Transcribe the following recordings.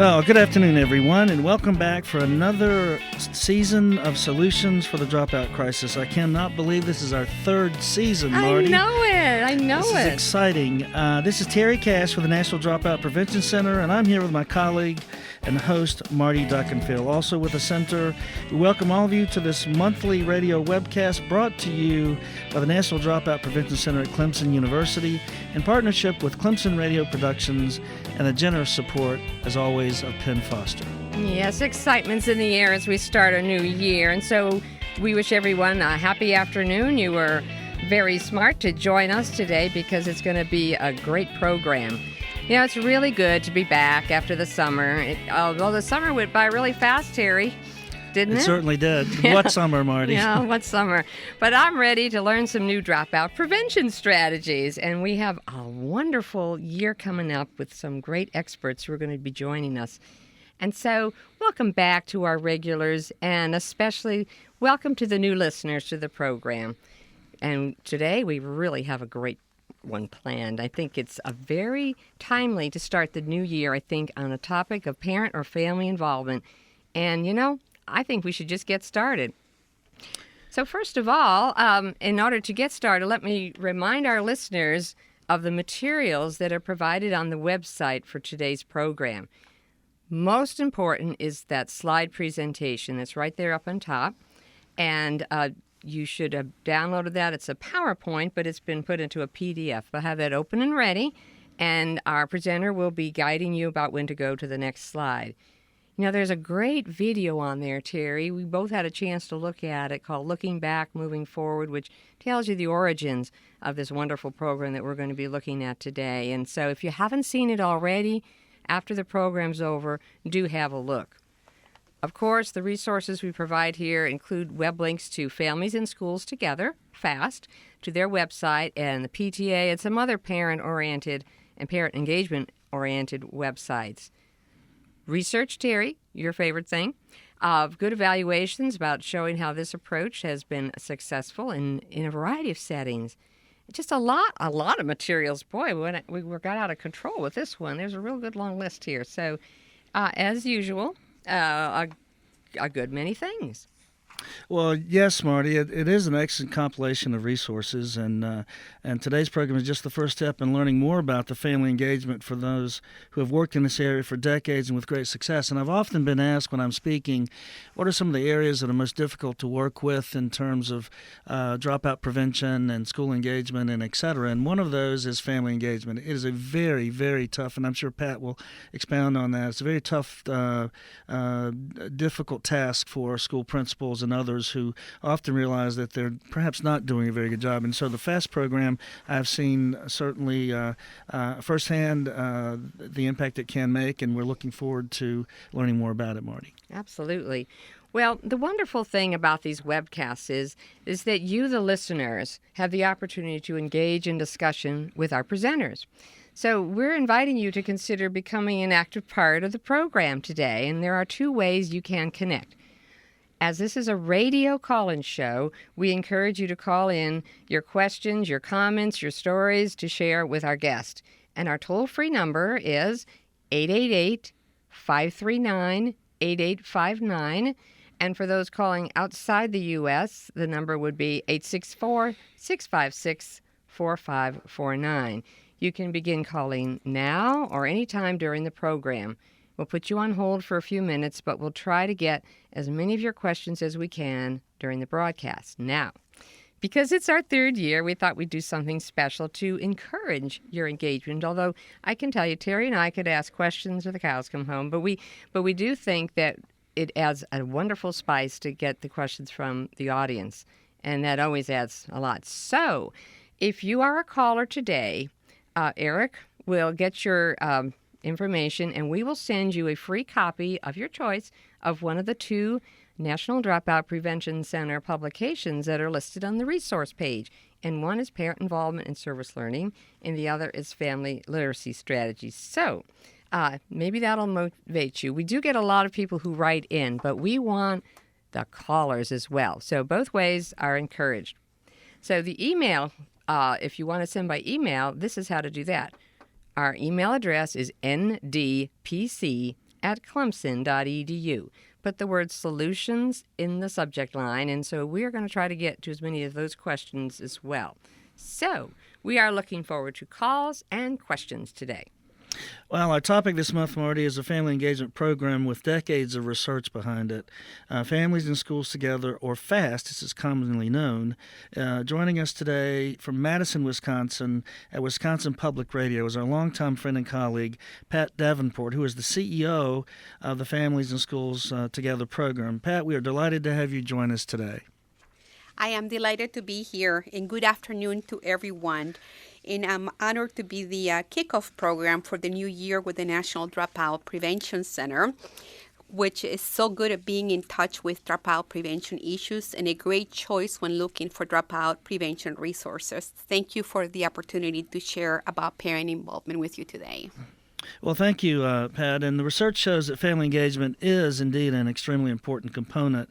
Well, good afternoon, everyone, and welcome back for another season of Solutions for the Dropout Crisis. I cannot believe this is our third season, Marty. I know This it. is exciting. This is Terry Cash for the National Dropout Prevention Center, and I'm here with my colleague and host, Marty Duckenfield. Also with the center, we welcome all of you to this monthly radio webcast brought to you by the National Dropout Prevention Center at Clemson University in partnership with Clemson Radio Productions and the generous support, as always, of Penn Foster. Yes, excitement's in the air as we start a new year, and so we wish everyone a happy afternoon. You were very smart to join us today because it's going to be a great program. You know, it's really good to be back after the summer. Although the summer went by really fast, Terry, didn't it? It certainly did. What summer, Marty? Yeah, what summer. But I'm ready to learn some new dropout prevention strategies. And we have a wonderful year coming up with some great experts who are going to be joining us. And so welcome back to our regulars, and especially welcome to the new listeners to the program. And today we really have a great one planned. I think it's a very timely to start the new year, I think, on a topic of parent or family involvement. And, you know, I think we should just get started. So first of all, in order to get started, let me remind our listeners of the materials that are provided on the website for today's program. Most important is that slide presentation that's right there up on top. And you should have downloaded that. It's a PowerPoint, but it's been put into a PDF. We'll have that open and ready, and our presenter will be guiding you about when to go to the next slide. You know, there's a great video on there, Terry. We both had a chance to look at it, called Looking Back, Moving Forward, which tells you the origins of this wonderful program that we're going to be looking at today. And so if you haven't seen it already, after the program's over, do have a look. Of course, the resources we provide here include web links to Families in Schools Together, FAST, to their website, and the PTA, and some other parent-oriented and parent engagement-oriented websites. Research, Terry, your favorite thing, of good evaluations about showing how this approach has been successful in a variety of settings. Just a lot of materials. Boy, we got out of control with this one. There's a real good long list here. So, as usual, a good many things. Well, yes, Marty, it is an excellent compilation of resources, and today's program is just the first step in learning more about the family engagement for those who have worked in this area for decades and with great success. And I've often been asked when I'm speaking, what are some of the areas that are most difficult to work with in terms of dropout prevention and school engagement and et cetera, and one of those is family engagement. It is a very, very tough, and I'm sure Pat will expound on that, it's a very tough, difficult task for school principals and others who often realize that they're perhaps not doing a very good job. And so the FAST program, I've seen certainly firsthand the impact it can make, and we're looking forward to learning more about it, Marty. Absolutely. Well, the wonderful thing about these webcasts is that you, the listeners, have the opportunity to engage in discussion with our presenters. So we're inviting you to consider becoming an active part of the program today, and there are two ways you can connect. As this is a radio call-in show, we encourage you to call in your questions, your comments, your stories to share with our guest. And our toll-free number is 888-539-8859. And for those calling outside the U.S., the number would be 864-656-4549. You can begin calling now or anytime during the program. We'll put you on hold for a few minutes, but we'll try to get as many of your questions as we can during the broadcast. Now, because it's our third year, we thought we'd do something special to encourage your engagement, although I can tell you, Terry and I could ask questions till the cows come home, but we do think that it adds a wonderful spice to get the questions from the audience, and that always adds a lot. So, if you are a caller today, Eric will get your information, and we will send you a free copy of your choice of one of the two National Dropout Prevention Center publications that are listed on the resource page. And one is Parent Involvement in Service Learning, and the other is Family Literacy Strategies. So maybe that'll motivate you. We do get a lot of people who write in, but we want the callers as well. So both ways are encouraged. So the email, if you want to send by email, this is how to do that. Our email address is ndpc clemson.edu. Put the word solutions in the subject line, and so we're going to try to get to as many of those questions as well. So we are looking forward to calls and questions today. Well, our topic this month, Marty, is a family engagement program with decades of research behind it. Families in Schools Together, or FAST, as it's commonly known. Joining us today from Madison, Wisconsin, at Wisconsin Public Radio is our longtime friend and colleague, Pat Davenport, who is the CEO of the Families in Schools Together program. Pat, we are delighted to have you join us today. I am delighted to be here, and good afternoon to everyone. And I'm honored to be the kickoff program for the new year with the National Dropout Prevention Center, which is so good at being in touch with dropout prevention issues and a great choice when looking for dropout prevention resources. Thank you for the opportunity to share about parent involvement with you today. Well, thank you, Pat. And the research shows that family engagement is indeed an extremely important component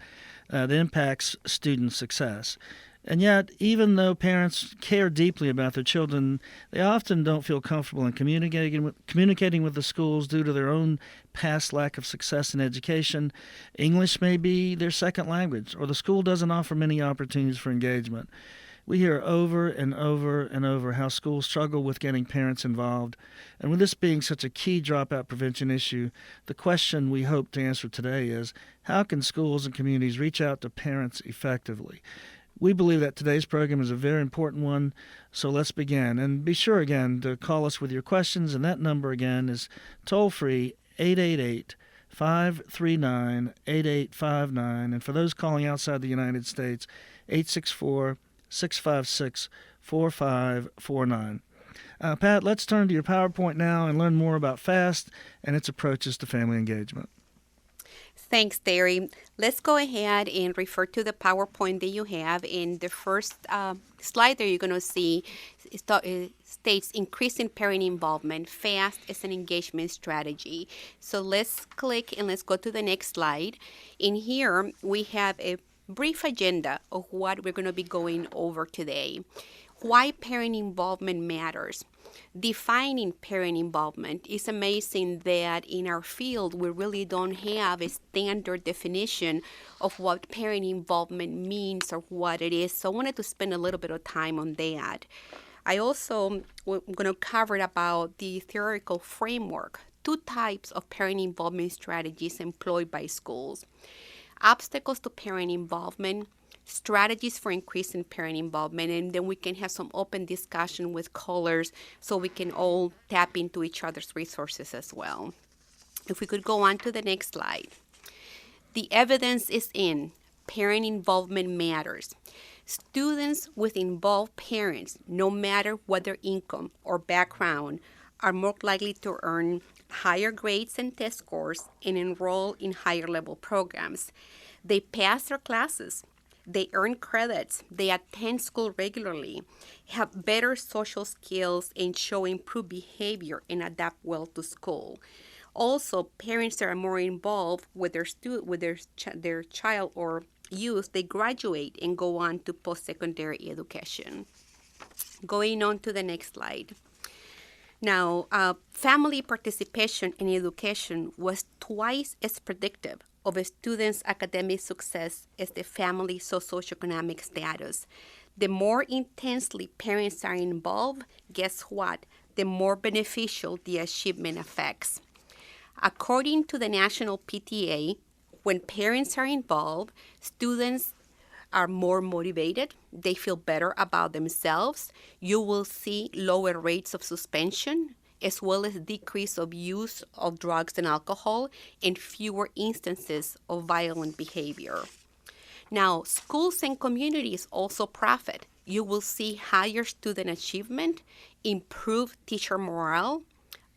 that impacts student success. And yet, even though parents care deeply about their children, they often don't feel comfortable in communicating with the schools due to their own past lack of success in education. English may be their second language, or the school doesn't offer many opportunities for engagement. We hear over and over and over how schools struggle with getting parents involved. And with this being such a key dropout prevention issue, the question we hope to answer today is, how can schools and communities reach out to parents effectively? We believe that today's program is a very important one, so let's begin. And be sure, again, to call us with your questions, and that number, again, is toll-free 888-539-8859. And for those calling outside the United States, 864-656-4549. Pat, let's turn to your PowerPoint now and learn more about FAST and its approaches to family engagement. Thanks, Terry. Let's go ahead and refer to the PowerPoint that you have. In the first slide there, you're going to see it states increasing parent involvement. FAST is an engagement strategy. So let's click and let's go to the next slide. In here, we have a brief agenda of what we're going to be going over today. Why parent involvement matters. Defining parent involvement. It's amazing that in our field we really don't have a standard definition of what parent involvement means or what it is. So I wanted to spend a little bit of time on that. I also am going to cover about the theoretical framework, 2 types of parent involvement strategies employed by schools. Obstacles to parent involvement, strategies for increasing parent involvement, and then we can have some open discussion with callers so we can all tap into each other's resources as well. If we could go on to the next slide. The evidence is in. Parent involvement matters. Students with involved parents, no matter what their income or background, are more likely to earn higher grades and test scores and enroll in higher level programs. They pass their classes. They earn credits, they attend school regularly, have better social skills, and show improved behavior and adapt well to school. Also, parents that are more involved with their child or youth, they graduate and go on to post-secondary education. Going on to the next slide. Now, family participation in education was twice as predictive of a student's academic success as the family socioeconomic status. The more intensely parents are involved, guess what? The more beneficial the achievement affects. According to the National PTA, when parents are involved, students are more motivated, they feel better about themselves. You will see lower rates of suspension, as well as decrease of use of drugs and alcohol, and fewer instances of violent behavior. Now, schools and communities also profit. You will see higher student achievement, improved teacher morale,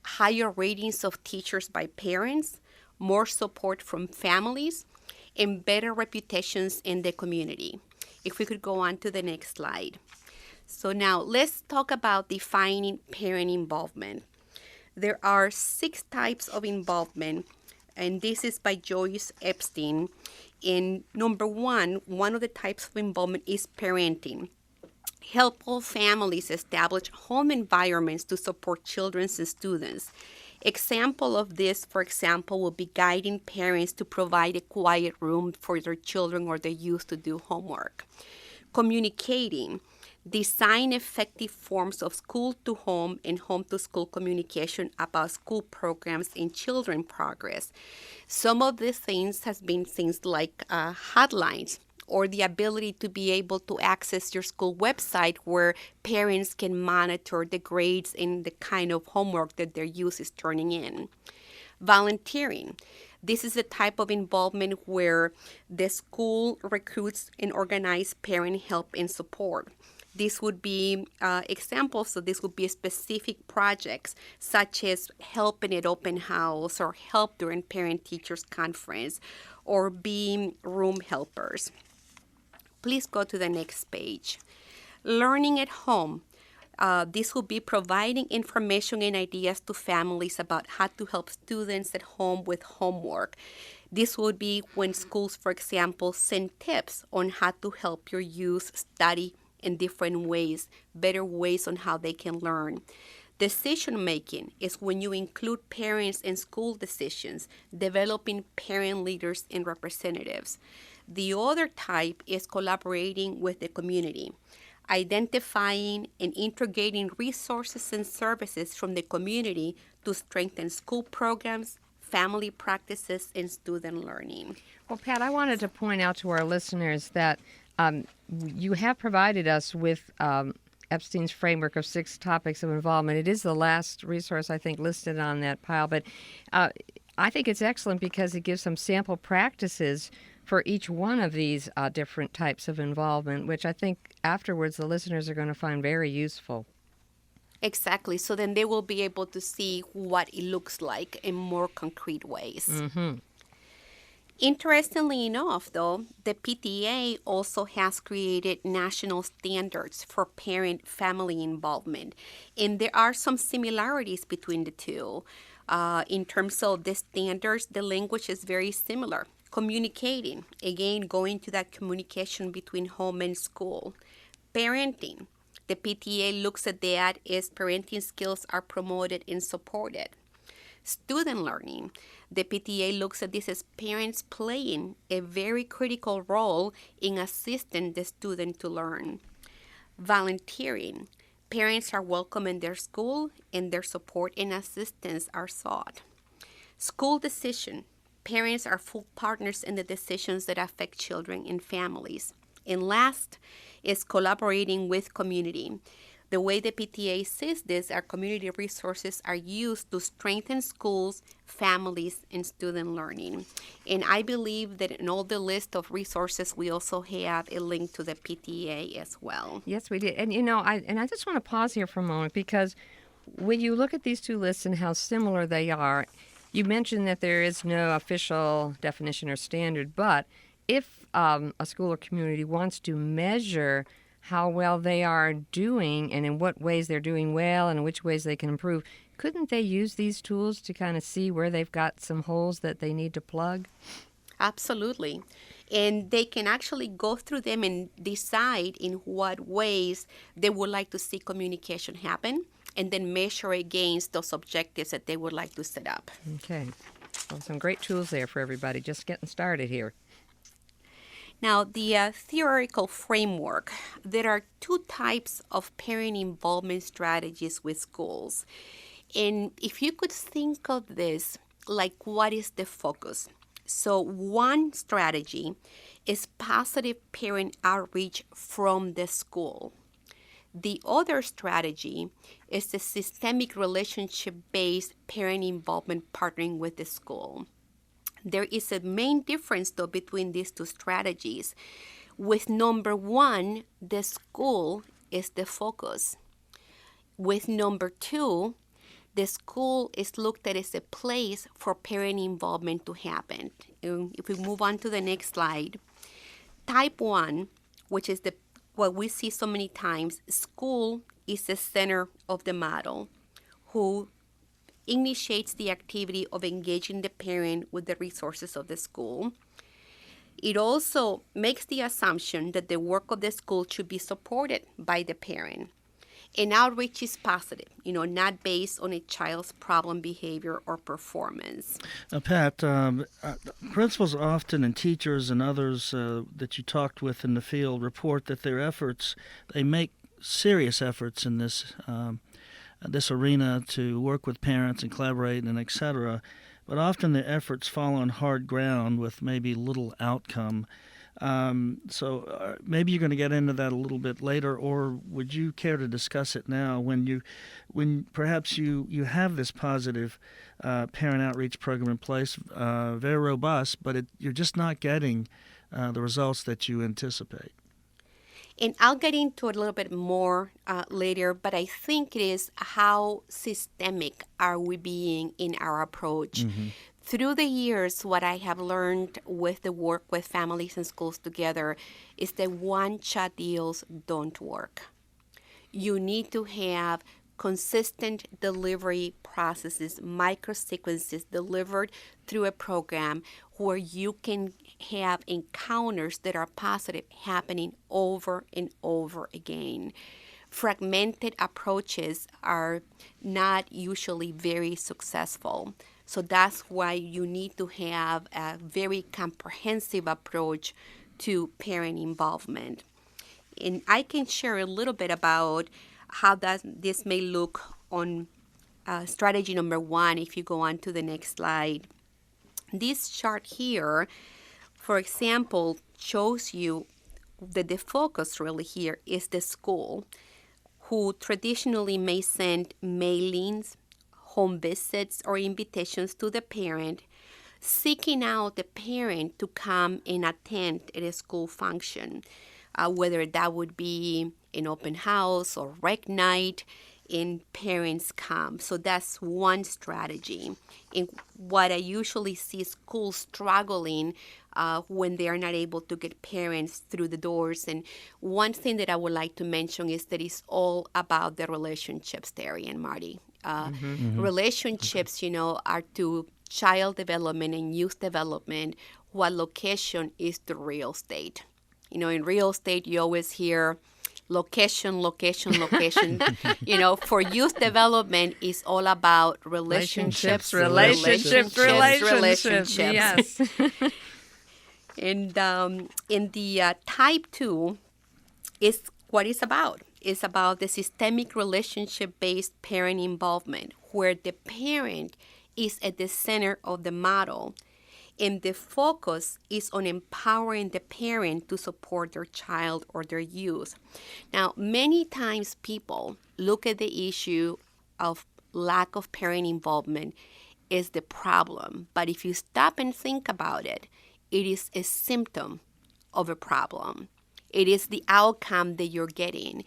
higher ratings of teachers by parents, more support from families, and better reputations in the community. If we could go on to the next slide. So now let's talk about defining parent involvement. There are 6 types of involvement, and this is by Joyce Epstein. And number one of the types of involvement is parenting. Help all families establish home environments to support children and students. Example of this, for example, will be guiding parents to provide a quiet room for their children or their youth to do homework. Communicating. Design effective forms of school-to-home and home-to-school communication about school programs and children progress. Some of these things has been things like hotlines or the ability to be able to access your school website where parents can monitor the grades and the kind of homework that their youth is turning in. Volunteering. This is a type of involvement where the school recruits and organizes parent help and support. This would be examples, so this would be specific projects such as helping at open house or help during parent-teachers conference or being room helpers. Please go to the next page. Learning at home. This will be providing information and ideas to families about how to help students at home with homework. This would be when schools, for example, send tips on how to help your youth study in different ways, better ways on how they can learn. Decision making is when you include parents in school decisions, developing parent leaders and representatives. The other type is collaborating with the community, identifying and integrating resources and services from the community to strengthen school programs, family practices, and student learning. Well, Pat, I wanted to point out to our listeners that you have provided us with Epstein's framework of 6 topics of involvement. It is the last resource, I think, listed on that pile, but I think it's excellent because it gives some sample practices for each one of these different types of involvement, which I think afterwards the listeners are going to find very useful. Exactly. So then they will be able to see what it looks like in more concrete ways. Mm-hmm. Interestingly enough, though, the PTA also has created national standards for parent-family involvement, and there are some similarities between the two. In terms of the standards, the language is very similar. Communicating, again, going to that communication between home and school. Parenting, the PTA looks at that as parenting skills are promoted and supported. Student learning, the PTA looks at this as parents playing a very critical role in assisting the student to learn. Volunteering, parents are welcome in their school and their support and assistance are sought. School decision, parents are full partners in the decisions that affect children and families. And last is collaborating with community. The way the PTA sees this, our community resources are used to strengthen schools, families, and student learning. And I believe that in all the list of resources, we also have a link to the PTA as well. Yes, we did. And, I just want to pause here for a moment because when you look at these two lists and how similar they are, you mentioned that there is no official definition or standard, but if a school or community wants to measure how well they are doing and in what ways they're doing well and in which ways they can improve, couldn't they use these tools to kind of see where they've got some holes that they need to plug? Absolutely. And they can actually go through them and decide in what ways they would like to see communication happen and then measure against those objectives that they would like to set up. Okay. Well, some great tools there for everybody just getting started here. Now, the theoretical framework, there are 2 types of parent involvement strategies with schools. And if you could think of this, like what is the focus? So one strategy is positive parent outreach from the school. The other strategy is the systemic relationship-based parent involvement partnering with the school. There is a main difference, though, between these 2 strategies. With number 1, the school is the focus. With number 2, the school is looked at as a place for parent involvement to happen. If we move on to the next slide, type 1, which is what we see so many times, school is the center of the model, who initiates the activity of engaging the parent with the resources of the school. It also makes the assumption that the work of the school should be supported by the parent. And outreach is positive, not based on a child's problem behavior or performance. Pat, principals often and teachers and others that you talked with in the field report that their efforts, they make serious efforts in this arena to work with parents and collaborate and etc. But often their efforts fall on hard ground with maybe little outcome. So maybe you're going to get into that a little bit later, or would you care to discuss it now when perhaps you have this positive parent outreach program in place, very robust, but you're just not getting the results that you anticipate? And I'll get into it a little bit more later, but I think it is how systemic are we being in our approach. Mm-hmm. Through the years, what I have learned with the work with families and schools together is that one-shot deals don't work. You need to have consistent delivery processes, micro-sequences delivered through a program where you can have encounters that are positive happening over and over again. Fragmented approaches are not usually very successful. So that's why you need to have a very comprehensive approach to parent involvement. And I can share a little bit about how this may look on strategy number 1 if you go on to the next slide. This chart here, for example, shows you that the focus really here is the school, who traditionally may send mailings, home visits, or invitations to the parent, seeking out the parent to come and attend at a school function, whether that would be an open house or rec night, and parents come. So that's one strategy. And what I usually see schools struggling when they are not able to get parents through the doors. And one thing that I would like to mention is that it's all about the relationships, Terry and Marty. Relationships, are to child development and youth development what location is to real estate. In real estate, you always hear location. For youth development, it's all about relationships. Yes. And in the type 2 is what it's about. It's about the systemic relationship-based parent involvement, where the parent is at the center of the model, and the focus is on empowering the parent to support their child or their youth. Now, many times people look at the issue of lack of parent involvement as the problem, but if you stop and think about it, it is a symptom of a problem. It is the outcome that you're getting.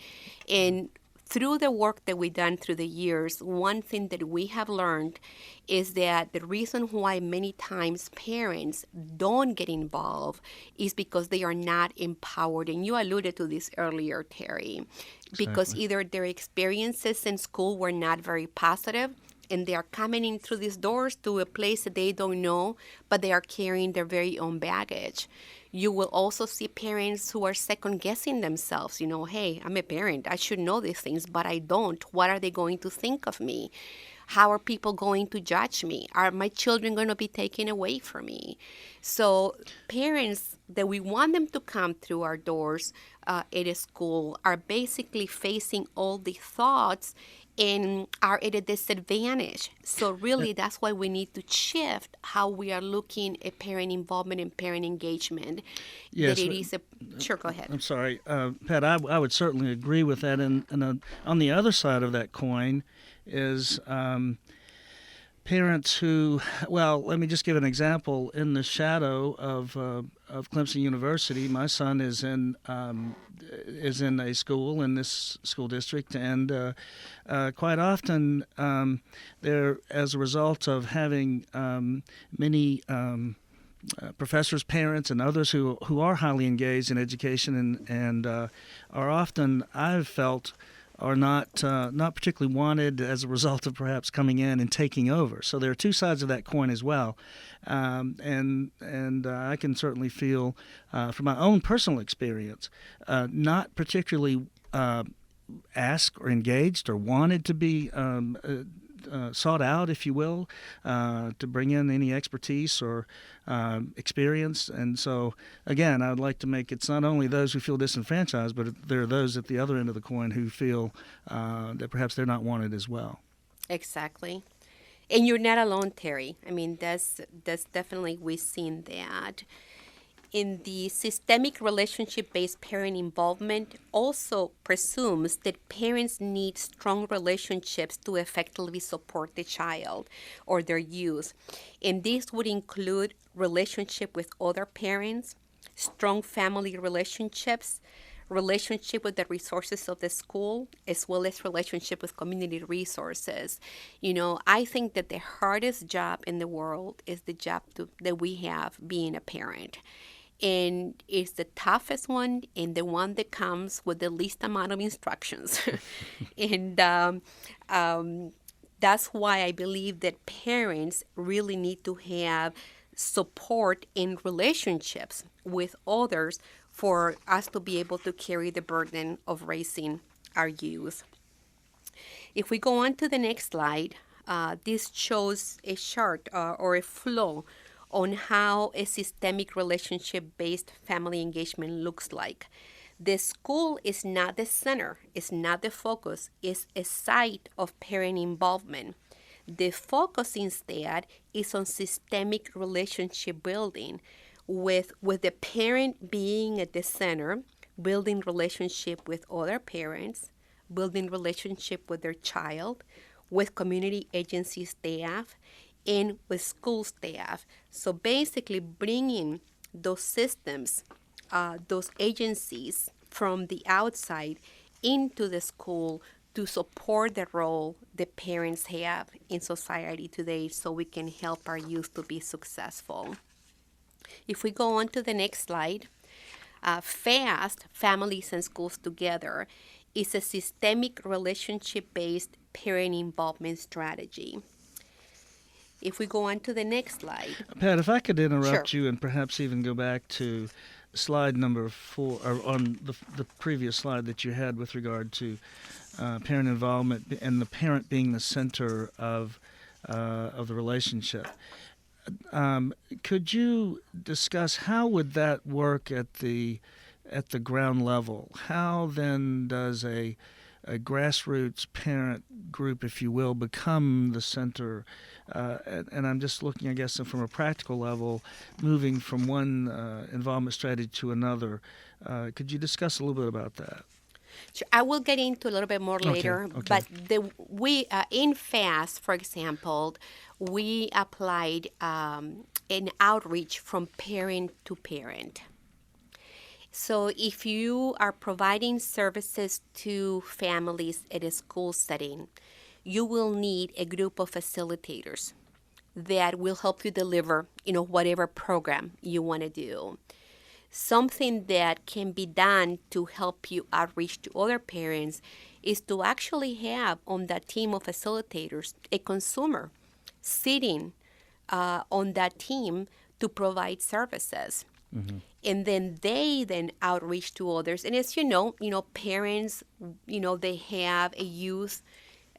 And through the work that we've done through the years, one thing that we have learned is that the reason why many times parents don't get involved is because they are not empowered. And you alluded to this earlier, Terry, because Exactly. either their experiences in school were not very positive, and they are coming in through these doors to a place that they don't know, but they are carrying their very own baggage. You will also see parents who are second-guessing themselves. Hey, I'm a parent. I should know these things, but I don't. What are they going to think of me? How are people going to judge me? Are my children going to be taken away from me? So parents that we want them to come through our doors at a school are basically facing all the thoughts and are at a disadvantage. So really, that's why we need to shift how we are looking at parent involvement and parent engagement. Yes. That it is sure, go ahead. I'm sorry, Pat. I would certainly agree with that. And on the other side of that coin is parents who, well, let me just give an example. In the shadow of Clemson University, my son is in a school in this school district, and quite often they're, as a result of having many professors, parents, and others who are highly engaged in education and are often, I've felt, are not particularly wanted as a result of perhaps coming in and taking over. So there are two sides of that coin as well, and I can certainly feel from my own personal experience, not particularly asked or engaged or wanted to be sought out, if you will, to bring in any expertise or experience. And so, again, I would like to make it's not only those who feel disenfranchised, but there are those at the other end of the coin who feel that perhaps they're not wanted as well. Exactly. And you're not alone, Terry. I mean, that's definitely, we've seen that. In the systemic relationship-based parent involvement also presumes that parents need strong relationships to effectively support the child or their youth. And this would include relationship with other parents, strong family relationships, relationship with the resources of the school, as well as relationship with community resources. I think that the hardest job in the world is the job that we have being a parent. And it's the toughest one and the one that comes with the least amount of instructions. And that's why I believe that parents really need to have support in relationships with others for us to be able to carry the burden of raising our youth. If we go on to the next slide, this shows a chart or a flow on how a systemic relationship-based family engagement looks like. The school is not the center, it's not the focus, it's a site of parent involvement. The focus instead is on systemic relationship building, with the parent being at the center, building relationship with other parents, building relationship with their child, with community agency staff, and with school staff. So basically bringing those systems, those agencies from the outside into the school to support the role the parents have in society today so we can help our youth to be successful. If we go on to the next slide, FAST, Families and Schools Together, is a systemic relationship-based parent involvement strategy. If we go on to the next slide. Pat, if I could interrupt Sure. you and perhaps even go back to slide number 4, or on the previous slide that you had with regard to parent involvement and the parent being the center of the relationship. Could you discuss how would that work at the ground level? How then does a grassroots parent group, if you will, become the center? And I'm just looking, I guess, from a practical level, moving from one involvement strategy to another. Could you discuss a little bit about that? Sure. I will get into a little bit more later, okay. but we in FAST, for example, we applied an outreach from parent to parent. So if you are providing services to families at a school setting, you will need a group of facilitators that will help you deliver, whatever program you want to do. Something that can be done to help you outreach to other parents is to actually have on that team of facilitators a consumer sitting on that team to provide services. Mm-hmm. And then they outreach to others. And as you know, parents, they have a youth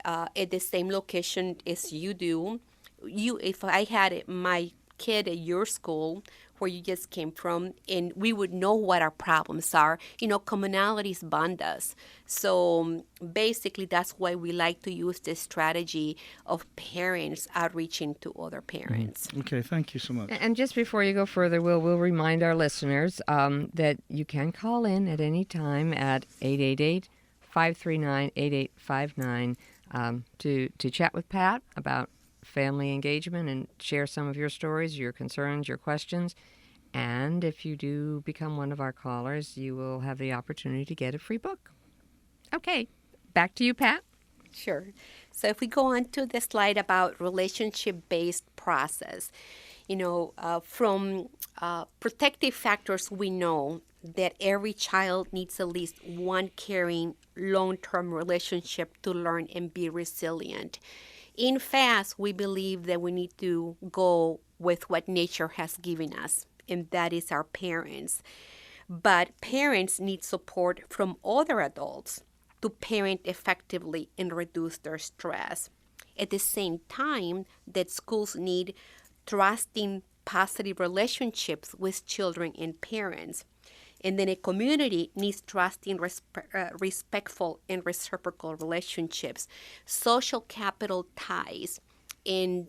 at the same location as you do. If I had my kid at your school where you just came from, and we would know what our problems are. Commonalities bond us. So basically, that's why we like to use this strategy of parents outreaching to other parents. Okay, thank you so much. And just before you go further, we'll remind our listeners that you can call in at any time at 888-539-8859 to chat with Pat about family engagement and share some of your stories, your concerns, your questions. And if you do become one of our callers, you will have the opportunity to get a free book. Okay, back to you, Pat. Sure. So if we go on to the slide about relationship-based process, from protective factors, we know that every child needs at least one caring long-term relationship to learn and be resilient. In FAST, we believe that we need to go with what nature has given us, and that is our parents. But parents need support from other adults to parent effectively and reduce their stress. At the same time, that schools need trusting, positive relationships with children and parents. And then a community needs trusting, respectful, and reciprocal relationships, social capital ties. And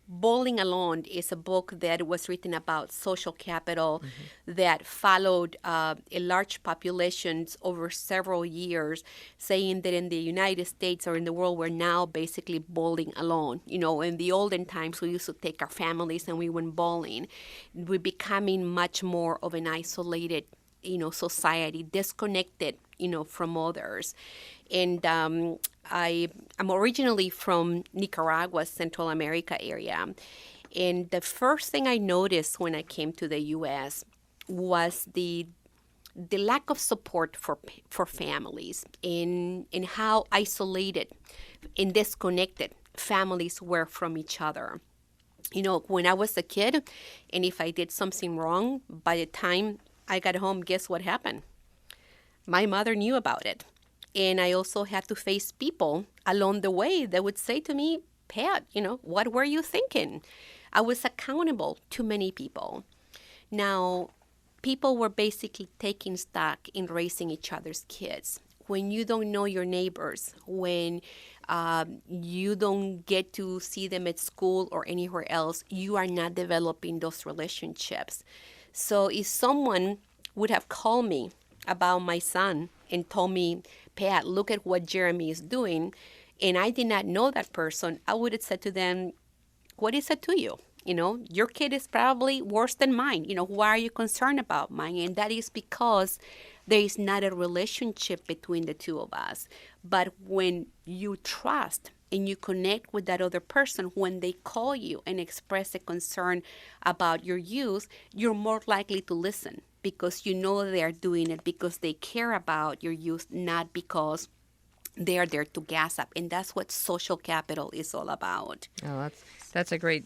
Bowling Alone is a book that was written about social capital that followed a large populations over several years, saying that in the United States or in the world, we're now basically bowling alone. In the olden times, we used to take our families and we went bowling. We're becoming much more of an isolated, society, disconnected, from others. And I'm originally from Nicaragua, Central America area. And the first thing I noticed when I came to the U.S. was the lack of support for families and how isolated and disconnected families were from each other. When I was a kid, and if I did something wrong, by the time I got home, guess what happened? My mother knew about it. And I also had to face people along the way that would say to me, Pat, what were you thinking? I was accountable to many people. Now, people were basically taking stock in raising each other's kids. When you don't know your neighbors, when you don't get to see them at school or anywhere else, you are not developing those relationships. So if someone would have called me about my son and told me, Pat, look at what Jeremy is doing, and I did not know that person, I would have said to them, what is it to you? Your kid is probably worse than mine. Why are you concerned about mine? And that is because there is not a relationship between the two of us. But when you trust and you connect with that other person, when they call you and express a concern about your youth, you're more likely to listen because you know they are doing it because they care about your youth, not because they are there to gossip. And that's what social capital is all about. Oh, that's a great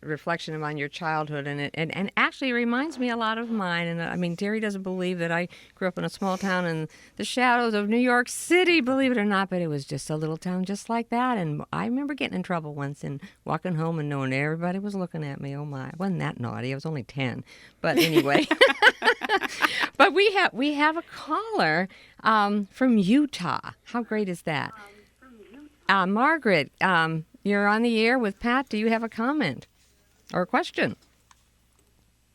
reflection on your childhood, and actually reminds me a lot of mine. And I mean, Terry doesn't believe that I grew up in a small town in the shadows of New York City, believe it or not, but it was just a little town just like that. And I remember getting in trouble once and walking home and knowing everybody was looking at me. Oh my, I wasn't that naughty. I was only 10. But anyway. But we have a caller from Utah. How great is that? Margaret, you're on the air with Pat. Do you have a comment or a question?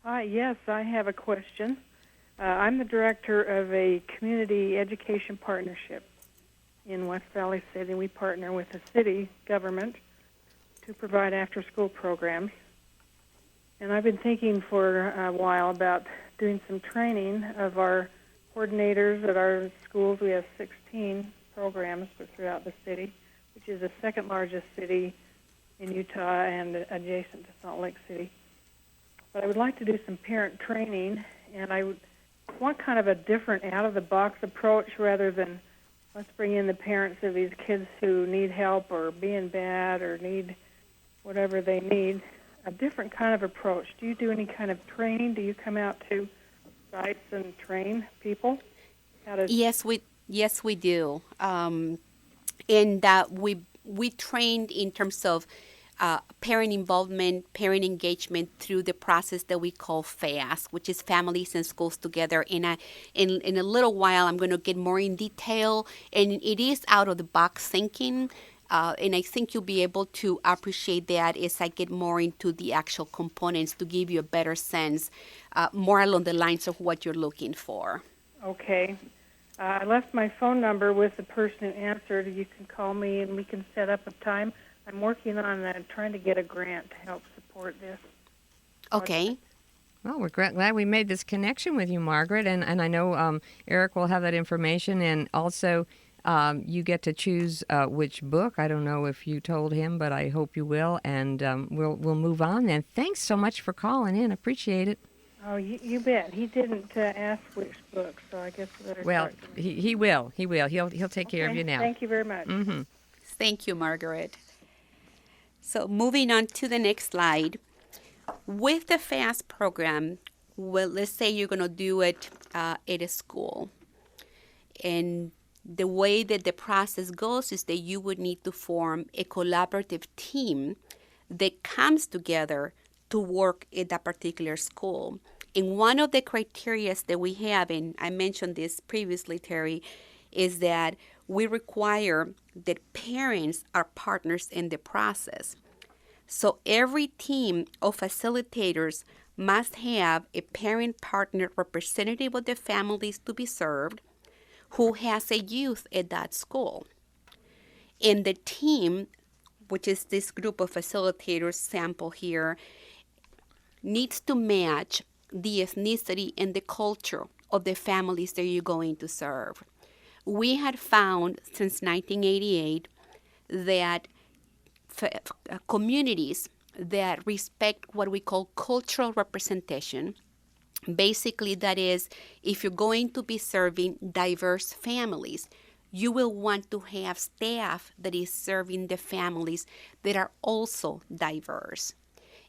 Hi, yes, I have a question. I'm the director of a community education partnership in West Valley City. We partner with the city government to provide after-school programs. And I've been thinking for a while about doing some training of our coordinators at our schools. We have 16 programs throughout the city, which is the second largest city in Utah and adjacent to Salt Lake City. But I would like to do some parent training, and I would want kind of a different out-of-the-box approach rather than let's bring in the parents of these kids who need help or being bad or need whatever they need. A different kind of approach. Do you do any kind of training? Do you come out to sites and train people? Yes, we do. And we trained in terms of parent involvement, parent engagement through the process that we call FAST, which is Families and Schools Together. And in a little while, I'm going to get more in detail. And it is out-of-the-box thinking. And I think you'll be able to appreciate that as I get more into the actual components to give you a better sense, more along the lines of what you're looking for. Okay. I left my phone number with the person who answered. You can call me and we can set up a time. I'm working on trying to get a grant to help support this. Okay. Well, we're glad we made this connection with you, Margaret. And I know Eric will have that information. And also, you get to choose which book. I don't know if you told him, but I hope you will. And we'll move on then. Thanks so much for calling in. Appreciate it. Oh, you bet. He didn't ask which book, so I guess we better Well, start. he will. He will. He'll take care of you now. Thank you very much. Mm-hmm. Thank you, Margaret. So moving on to the next slide. With the FAST program, well, let's say you're going to do it at a school. And the way that the process goes is that you would need to form a collaborative team that comes together to work at that particular school. And one of the criteria that we have, and I mentioned this previously, Terry, is that we require that parents are partners in the process. So every team of facilitators must have a parent partner representative of the families to be served who has a youth at that school. And the team, which is this group of facilitators sample here, needs to match the ethnicity and the culture of the families that you're going to serve. We had found since 1988 that communities that respect what we call cultural representation, basically that is, if you're going to be serving diverse families, you will want to have staff that is serving the families that are also diverse.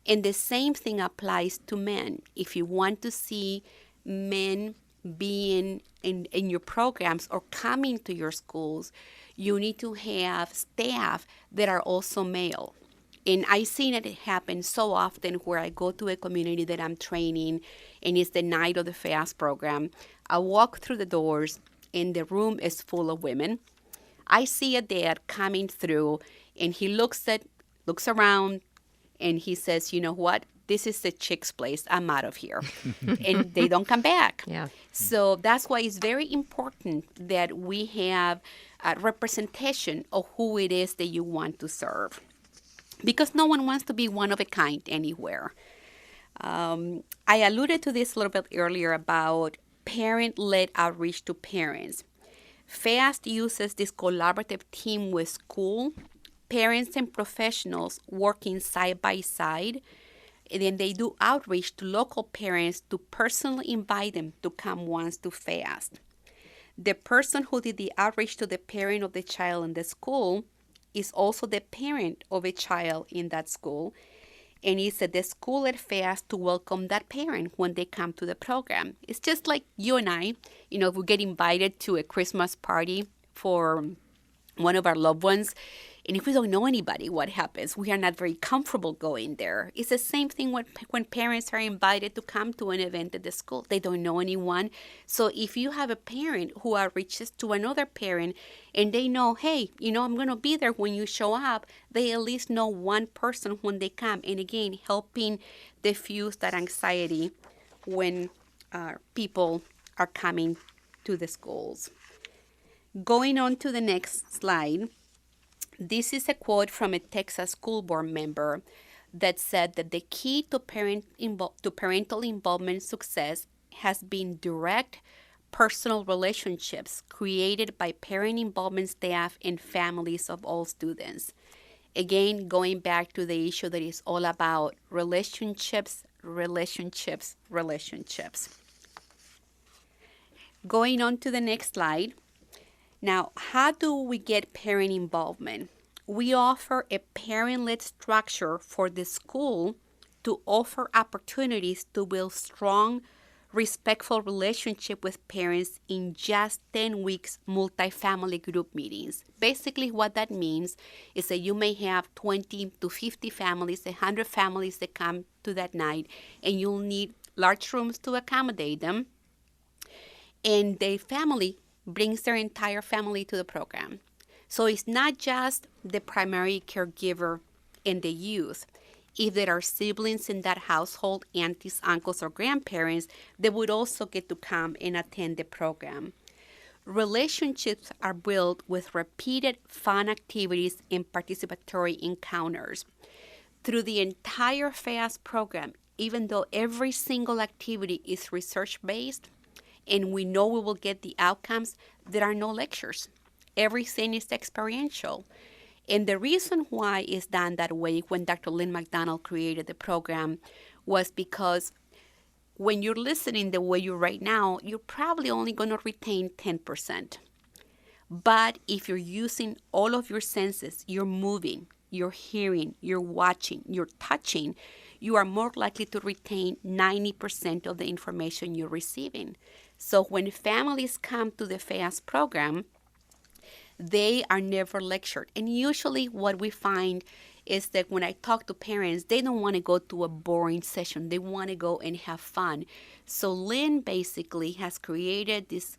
And the same thing applies to men. If you want to see men being in your programs or coming to your schools, you need to have staff that are also male. And I've seen it happen so often where I go to a community that I'm training and it's the night of the FAST program. I walk through the doors and the room is full of women. I see a dad coming through and he looks around and he says, you know what? This is the chick's place. I'm out of here. And they don't come back. Yeah. So that's why it's very important that we have a representation of who it is that you want to serve. Because no one wants to be one of a kind anywhere. I alluded to this a little bit earlier about parent-led outreach to parents. FAST uses this collaborative team with school, parents and professionals working side by side. And then they do outreach to local parents to personally invite them to come once to FAST. The person who did the outreach to the parent of the child in the school is also the parent of a child in that school. And it's at the school at FAST to welcome that parent when they come to the program. It's just like you and I, if we get invited to a Christmas party for one of our loved ones, and if we don't know anybody, what happens? We are not very comfortable going there. It's the same thing when parents are invited to come to an event at the school. They don't know anyone. So if you have a parent who outreaches to another parent and they know, hey, I'm going to be there when you show up, they at least know one person when they come. And again, helping diffuse that anxiety when people are coming to the schools. Going on to the next slide. This is a quote from a Texas school board member that said that the key to parental involvement success has been direct personal relationships created by parent involvement staff and families of all students. Again, going back to the issue that is all about relationships. Going on to the next slide. Now, how do we get parent involvement? We offer a parent-led structure for the school to offer opportunities to build strong, respectful relationship with parents in just 10 weeks multifamily group meetings. Basically, what that means is that you may have 20 to 50 families, 100 families that come to that night, and you'll need large rooms to accommodate them. And the family brings their entire family to the program. So it's not just the primary caregiver and the youth. If there are siblings in that household, aunties, uncles, or grandparents, they would also get to come and attend the program. Relationships are built with repeated fun activities and participatory encounters. Through the entire FAST program, even though every single activity is research-based, and we know we will get the outcomes, there are no lectures. Everything is experiential. And the reason why it's done that way when Dr. Lynn McDonald created the program was because when you're listening the way you're right now, you're probably only going to retain 10%. But if you're using all of your senses, you're moving, you're hearing, you're watching, you're touching, you are more likely to retain 90% of the information you're receiving. So when families come to the FAST program, they are never lectured. And usually what we find is that when I talk to parents, they don't want to go to a boring session. They want to go and have fun. So Lynn basically has created this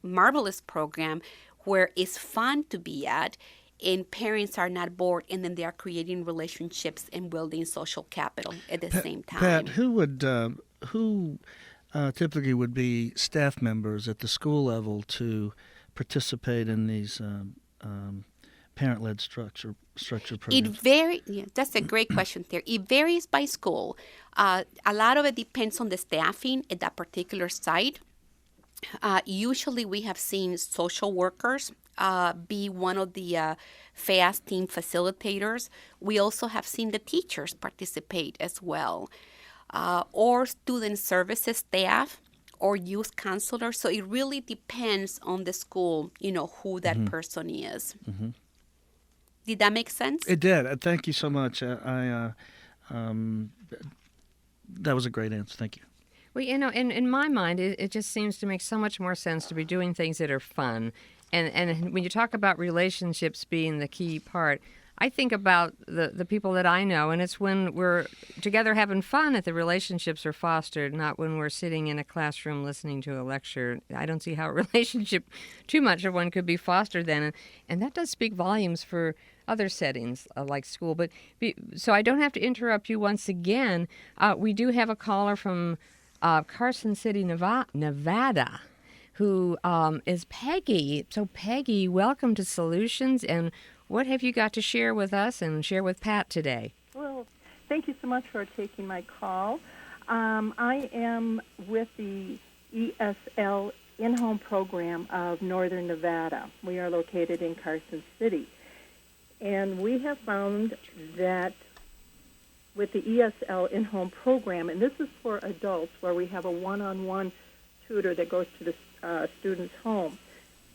marvelous program where it's fun to be at, and parents are not bored, and then they are creating relationships and building social capital at the same time. Pat, who typically would be staff members at the school level to participate in these parent-led structure programs? That's a great question there. It varies by school. A lot of it depends on the staffing at that particular site. Usually we have seen social workers be one of the FAST team facilitators. We also have seen the teachers participate as well, or student services staff or youth counselors. So it really depends on the school, who that person is. Mm-hmm. Did that make sense? It did. Thank you so much. That was a great answer. Thank you. Well, in my mind, it just seems to make so much more sense to be doing things that are fun. And when you talk about relationships being the key part, I think about the people that I know, and it's when we're together having fun that the relationships are fostered, not when we're sitting in a classroom listening to a lecture. I don't see how a relationship, too much of one, could be fostered then. And that does speak volumes for other settings like school. So I don't have to interrupt you once again. We do have a caller from Carson City, Nevada, who is Peggy. So Peggy, welcome to Solutions, and what have you got to share with us and share with Pat today? Well, thank you so much for taking my call. I am with the ESL in-home program of Northern Nevada. We are located in Carson City. And we have found that with the ESL in-home program, and this is for adults where we have a one-on-one tutor that goes to the student's home,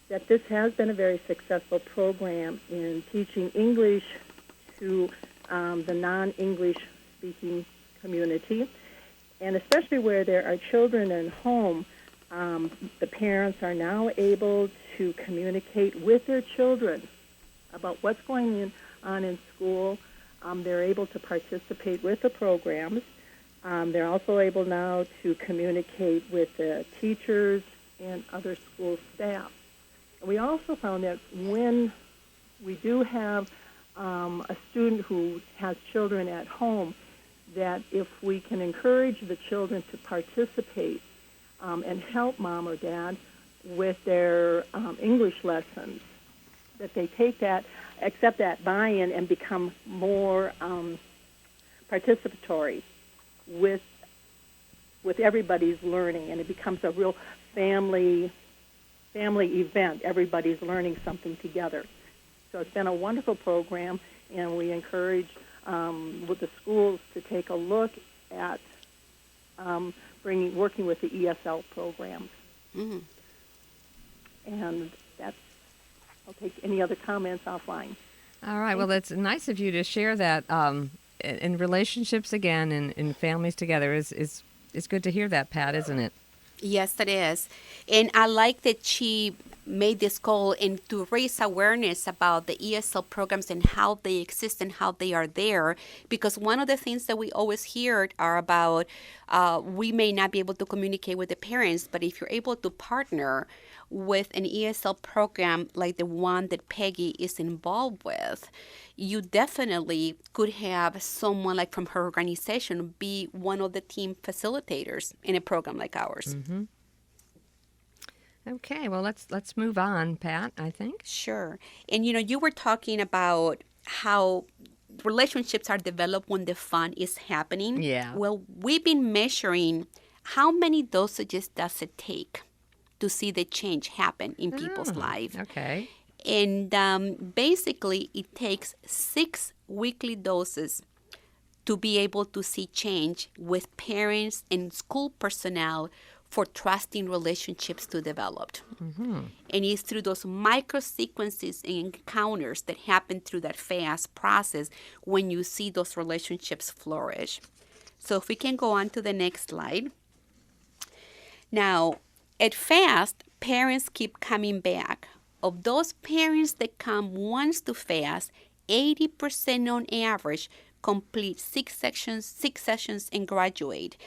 that this has been a very successful program in teaching English to the non-English speaking community. And especially where there are children in home, the parents are now able to communicate with their children about what's going on in school. They're able to participate with the programs. They're also able now to communicate with the teachers and other school staff. We also found that when we do have a student who has children at home, that if we can encourage the children to participate and help mom or dad with their English lessons, that they take that, accept that buy-in, and become more participatory with everybody's learning, and it becomes a real family event. Everybody's learning something together. So it's been a wonderful program, and we encourage with the schools to take a look at working with the ESL programs. Mm-hmm. And I'll take any other comments offline. All right. Well, it's nice of you to share that. In relationships again, and families together is good to hear that, Pat, isn't it? Yes, it is. And I like that she made this goal and to raise awareness about the ESL programs and how they exist and how they are there. Because one of the things that we always hear are about we may not be able to communicate with the parents, but if you're able to partner with an ESL program like the one that Peggy is involved with, you definitely could have someone like from her organization be one of the team facilitators in a program like ours. Mm-hmm. Okay, well, let's move on, Pat, I think. Sure. And, you were talking about how relationships are developed when the fun is happening. Yeah. Well, we've been measuring how many dosages does it take to see the change happen in people's life. Okay. And basically, it takes 6 weekly doses to be able to see change with parents and school personnel for trusting relationships to develop. Mm-hmm. And it's through those micro sequences and encounters that happen through that FAST process when you see those relationships flourish. So if we can go on to the next slide. Now, At FAST, parents keep coming back. Of those parents that come once to FAST, 80% on average complete six sessions and graduate.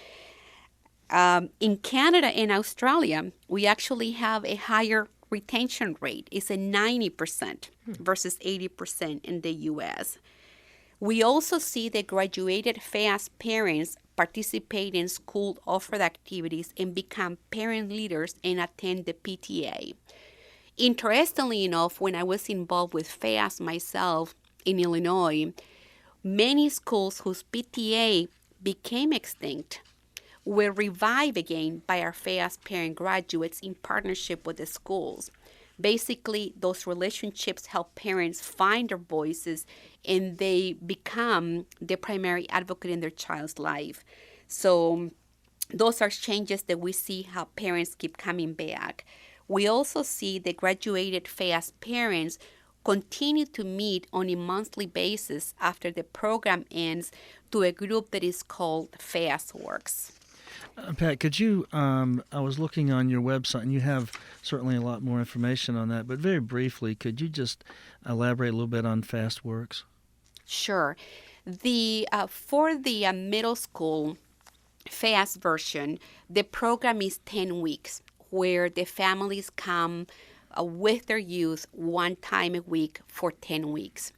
In Canada and Australia, we actually have a higher retention rate. It's a 90% versus 80% in the U.S. We also see that graduated FAST parents participate in school offered activities and become parent leaders and attend the PTA. Interestingly enough, when I was involved with FAST myself in Illinois, many schools whose PTA became extinct were revived again by our FAST parent graduates in partnership with the schools. Basically, those relationships help parents find their voices and they become the primary advocate in their child's life. So those are changes that we see how parents keep coming back. We also see the graduated FAST parents continue to meet on a monthly basis after the program ends to a group that is called FAST Works. Pat, could you, I was looking on your website, and you have certainly a lot more information on that, but very briefly, could you just elaborate a little bit on FAST Works? Sure. For the middle school FAST version, the program is 10 weeks, where the families come with their youth one time a week for 10 weeks.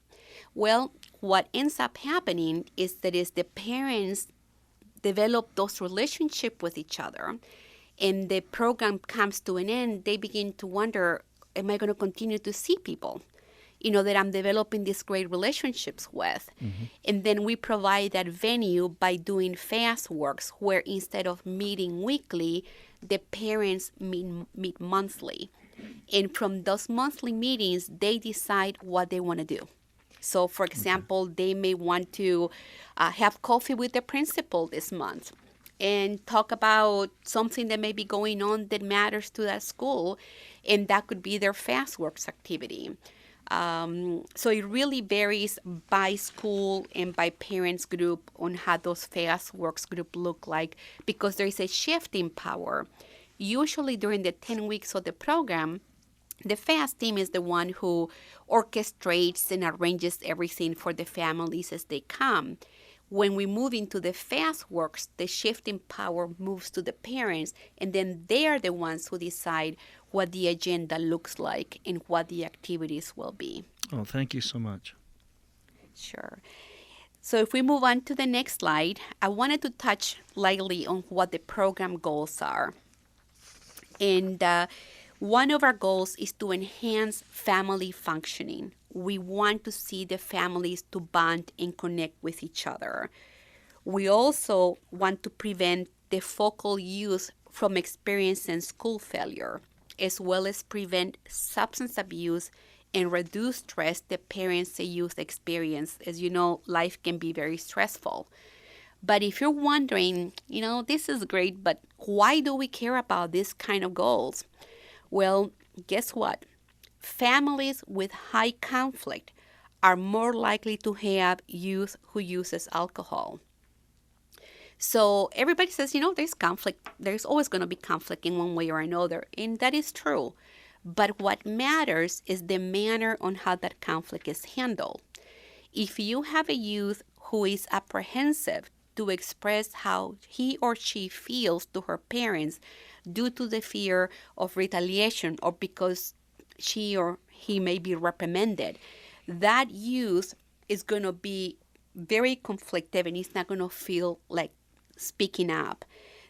Well, what ends up happening is that as the parents develop those relationships with each other and the program comes to an end, they begin to wonder, am I going to continue to see people, that I'm developing these great relationships with? Mm-hmm. And then we provide that venue by doing FAST Works, where instead of meeting weekly, the parents meet monthly. And from those monthly meetings, they decide what they want to do. So, for example, they may want to have coffee with the principal this month and talk about something that may be going on that matters to that school, and that could be their FAST Works activity. So it really varies by school and by parents group on how those FAST Works group look like, because there is a shift in power. Usually during the 10 weeks of the program, the FAST team is the one who orchestrates and arranges everything for the families as they come. When we move into the FAST Works, the shift in power moves to the parents, and then they are the ones who decide what the agenda looks like and what the activities will be. Oh, thank you so much. Sure. So if we move on to the next slide, I wanted to touch lightly on what the program goals are. And one of our goals is to enhance family functioning. We want to see the families to bond and connect with each other. We also want to prevent the focal youth from experiencing school failure, as well as prevent substance abuse and reduce stress that parents and youth experience. As you know, life can be very stressful. But if you're wondering, this is great, but why do we care about this kind of goals? Well, guess what? Families with high conflict are more likely to have youth who uses alcohol. So everybody says, there's conflict. There's always going to be conflict in one way or another, and that is true. But what matters is the manner on how that conflict is handled. If you have a youth who is apprehensive to express how he or she feels to her parents due to the fear of retaliation or because she or he may be reprimanded, that youth is going to be very conflicted and he's not going to feel like speaking up.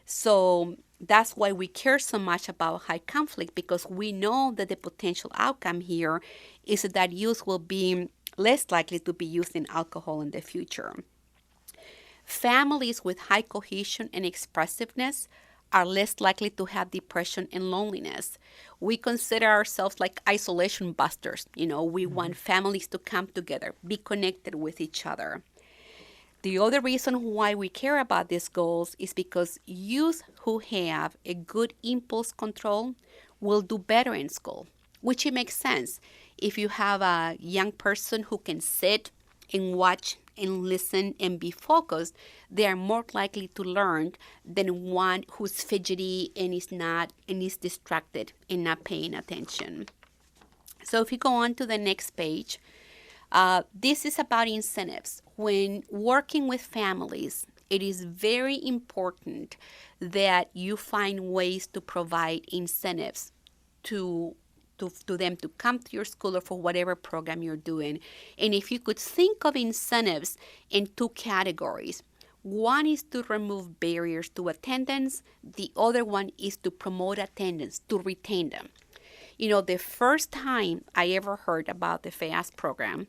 So that's why we care so much about high conflict, because we know that the potential outcome here is that youth will be less likely to be using alcohol in the future. Families with high cohesion and expressiveness are less likely to have depression and loneliness. We consider ourselves like isolation busters. We want families to come together, be connected with each other. The other reason why we care about these goals is because youth who have a good impulse control will do better in school, which it makes sense. If you have a young person who can sit and watch and listen and be focused, they are more likely to learn than one who's fidgety and is distracted and not paying attention. So if you go on to the next page, this is about incentives. When working with families, it is very important that you find ways to provide incentives to them to come to your school or for whatever program you're doing. And if you could think of incentives in two categories, one is to remove barriers to attendance. The other one is to promote attendance, to retain them. You know, the first time I ever heard about the FAST program,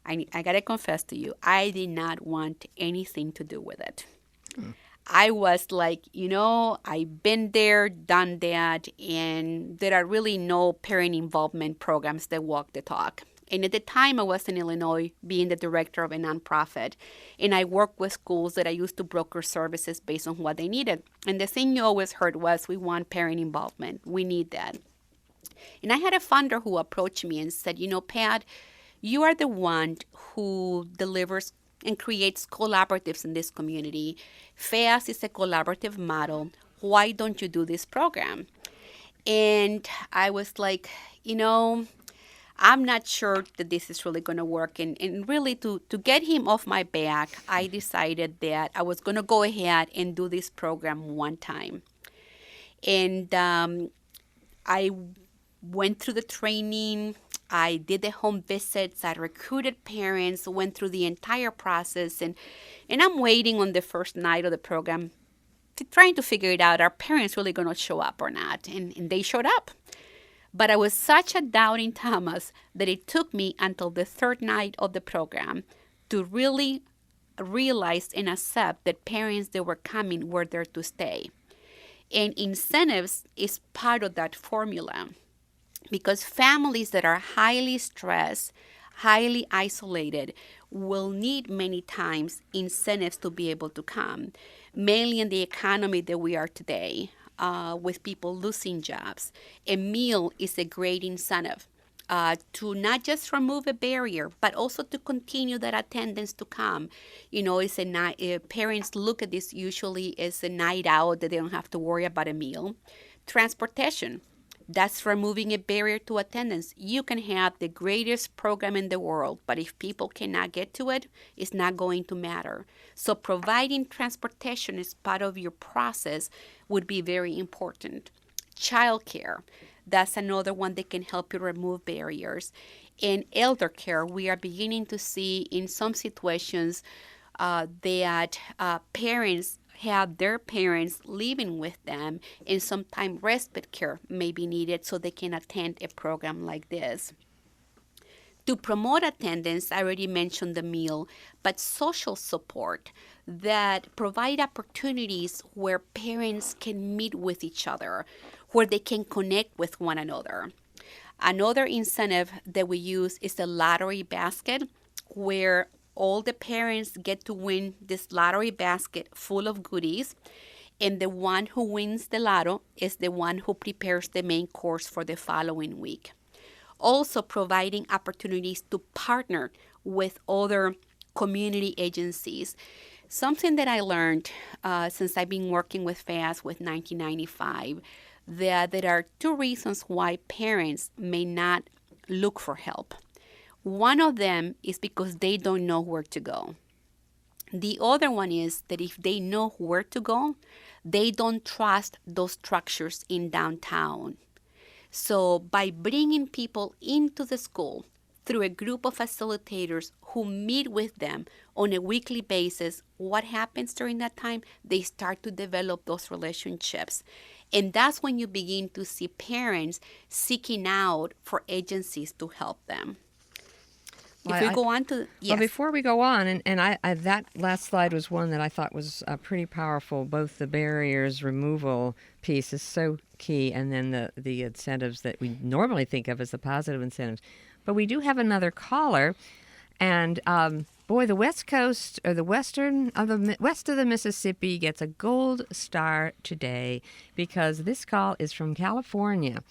I got to confess to you, I did not want anything to do with it. I was like, I've been there, done that, and there are really no parent involvement programs that walk the talk. And at the time, I was in Illinois, being the director of a nonprofit, and I worked with schools that I used to broker services based on what they needed. And the thing you always heard was, we want parent involvement. We need that. And I had a funder who approached me and said, Pat, you are the one who delivers and creates collaboratives in this community. FAST is a collaborative model. Why don't you do this program? And I was like, I'm not sure that this is really going to work. And really to get him off my back, I decided that I was going to go ahead and do this program one time. And I went through the training. I did the home visits. I recruited parents, went through the entire process. And I'm waiting on the first night of the program, trying to figure it out. Are parents really going to show up or not? And they showed up. But I was such a doubting Thomas that it took me until the third night of the program to really realize and accept that parents that were coming were there to stay. And incentives is part of that formula. Because families that are highly stressed, highly isolated, will need many times incentives to be able to come, mainly in the economy that we are today, with people losing jobs. A meal is a great incentive to not just remove a barrier, but also to continue that attendance to come. It's a night, parents look at this usually as a night out that they don't have to worry about a meal. Transportation. That's removing a barrier to attendance. You can have the greatest program in the world, but if people cannot get to it, it's not going to matter. So providing transportation as part of your process would be very important. Childcare, that's another one that can help you remove barriers. In elder care, we are beginning to see in some situations that parents have their parents living with them, and sometimes respite care may be needed so they can attend a program like this. To promote attendance, I already mentioned the meal, but social support that provide opportunities where parents can meet with each other, where they can connect with one another. Another incentive that we use is the lottery basket, where all the parents get to win this lottery basket full of goodies, and the one who wins the lotto is the one who prepares the main course for the following week. Also providing opportunities to partner with other community agencies. Something that I learned since I've been working with FAST with 1995, that there are two reasons why parents may not look for help. One of them is because they don't know where to go. The other one is that if they know where to go, they don't trust those structures in downtown. So by bringing people into the school through a group of facilitators who meet with them on a weekly basis, what happens during that time? They start to develop those relationships. And that's when you begin to see parents seeking out for agencies to help them. If we go on to, yes. Well, before we go on, and I that last slide was one that I thought was pretty powerful. Both the barriers removal piece is so key, and then the incentives that we normally think of as the positive incentives. But we do have another caller, and boy, the West Coast or the west of the Mississippi gets a gold star today because this call is from California.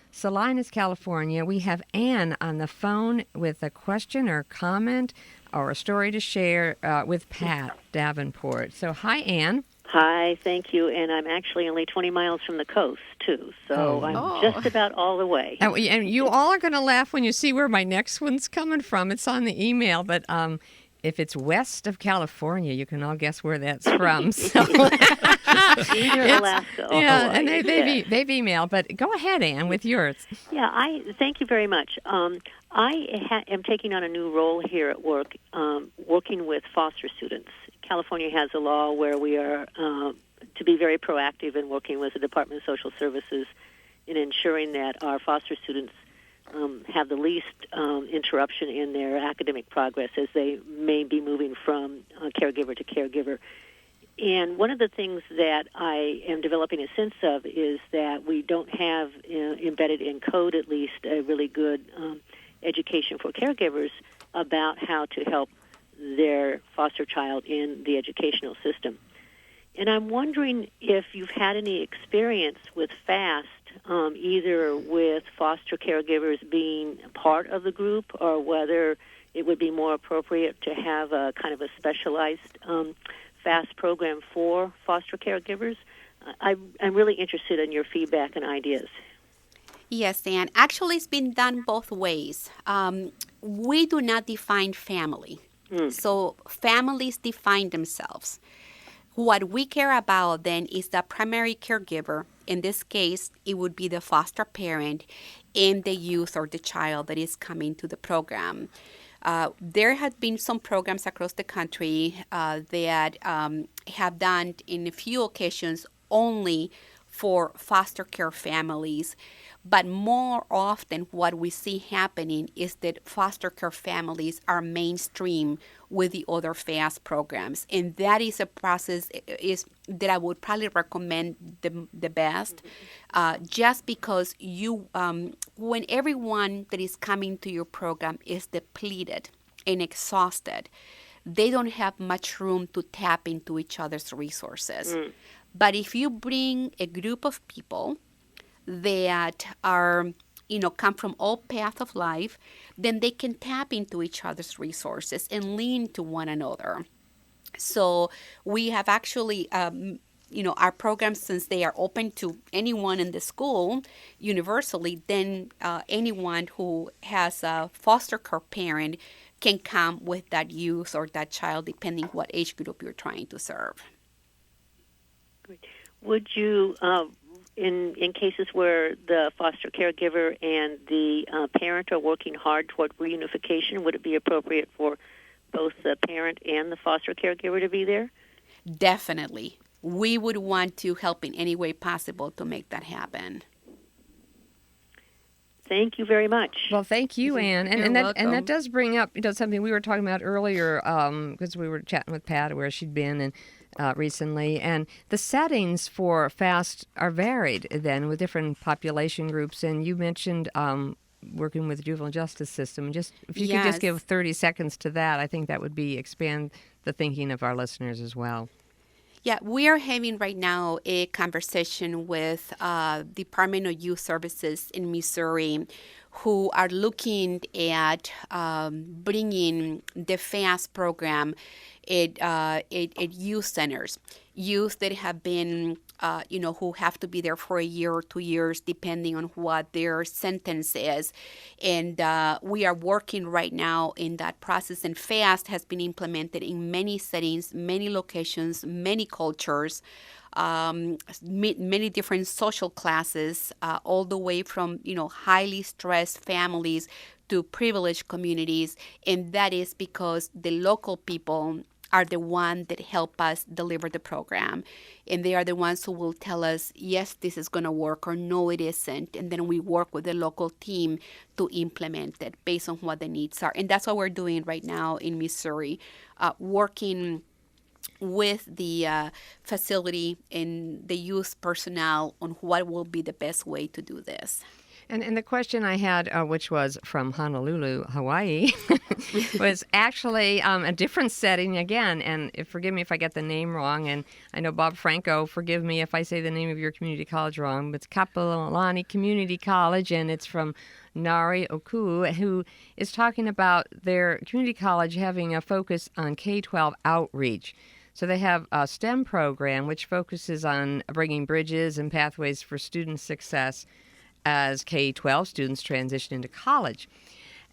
Salinas, California. We have Ann on the phone with a question or comment. or a story to share with Pat Davenport. So, hi, Ann. Hi, thank you. And I'm actually only 20 miles from the coast, too. So I'm just about all the way. And you all are going to laugh when you see where my next one's coming from. It's on the email, but if it's west of California, you can all guess where that's from. So. Either Alaska or yeah, Hawaii. And they've emailed. But go ahead, Ann, with yours. Yeah, thank you very much. I am taking on a new role here at work, working with foster students. California has a law where we are to be very proactive in working with the Department of Social Services in ensuring that our foster students have the least interruption in their academic progress as they may be moving from caregiver to caregiver. And one of the things that I am developing a sense of is that we don't have embedded in code, at least, a really good education for caregivers about how to help their foster child in the educational system. And I'm wondering if you've had any experience with FAST, either with foster caregivers being part of the group or whether it would be more appropriate to have a kind of a specialized FAST program for foster caregivers. I'm really interested in your feedback and ideas. Yes, Ann. Actually, it's been done both ways. We do not define family. So families define themselves. What we care about then is the primary caregiver. In this case, it would be the foster parent and the youth or the child that is coming to the program. There have been some programs across the country that have done in a few occasions only for foster care families. But more often what we see happening is that foster care families are mainstream with the other FAST programs. And that is a process that I would probably recommend the best, just because when everyone that is coming to your program is depleted and exhausted, they don't have much room to tap into each other's resources. But if you bring a group of people that are, come from all paths of life, then they can tap into each other's resources and lean to one another. So we have actually, our programs, since they are open to anyone in the school universally, then anyone who has a foster care parent can come with that youth or that child, depending what age group you're trying to serve. Would you, in cases where the foster caregiver and the parent are working hard toward reunification, would it be appropriate for both the parent and the foster caregiver to be there? Definitely. We would want to help in any way possible to make that happen. Thank you very much. Well, thank you, Ann. And that does bring up something we were talking about earlier, because we were chatting with Pat where she'd been and recently, and the settings for FAST are varied then with different population groups. And you mentioned working with the juvenile justice system. Just if you could just give 30 seconds to that, I think that would expand the thinking of our listeners as well. Yeah, we are having right now a conversation with Department of Youth Services in Missouri, who are looking at bringing the FAST program at youth centers. Youth that have been, who have to be there for a year or 2 years, depending on what their sentence is. And we are working right now in that process. And FAST has been implemented in many settings, many locations, many cultures, many different social classes, all the way from, highly stressed families to privileged communities. And that is because the local people are the ones that help us deliver the program. And they are the ones who will tell us, yes, this is going to work, or no, it isn't. And then we work with the local team to implement it based on what the needs are. And that's what we're doing right now in Missouri, working with the facility and the youth personnel on what will be the best way to do this. And the question I had, which was from Honolulu, Hawaii, was actually a different setting again. And forgive me if I get the name wrong. And I know Bob Franco, forgive me if I say the name of your community college wrong, but it's Kapolani Community College, and it's from Nari Oku, who is talking about their community college having a focus on K-12 outreach. So they have a STEM program which focuses on bringing bridges and pathways for student success as K-12 students transition into college.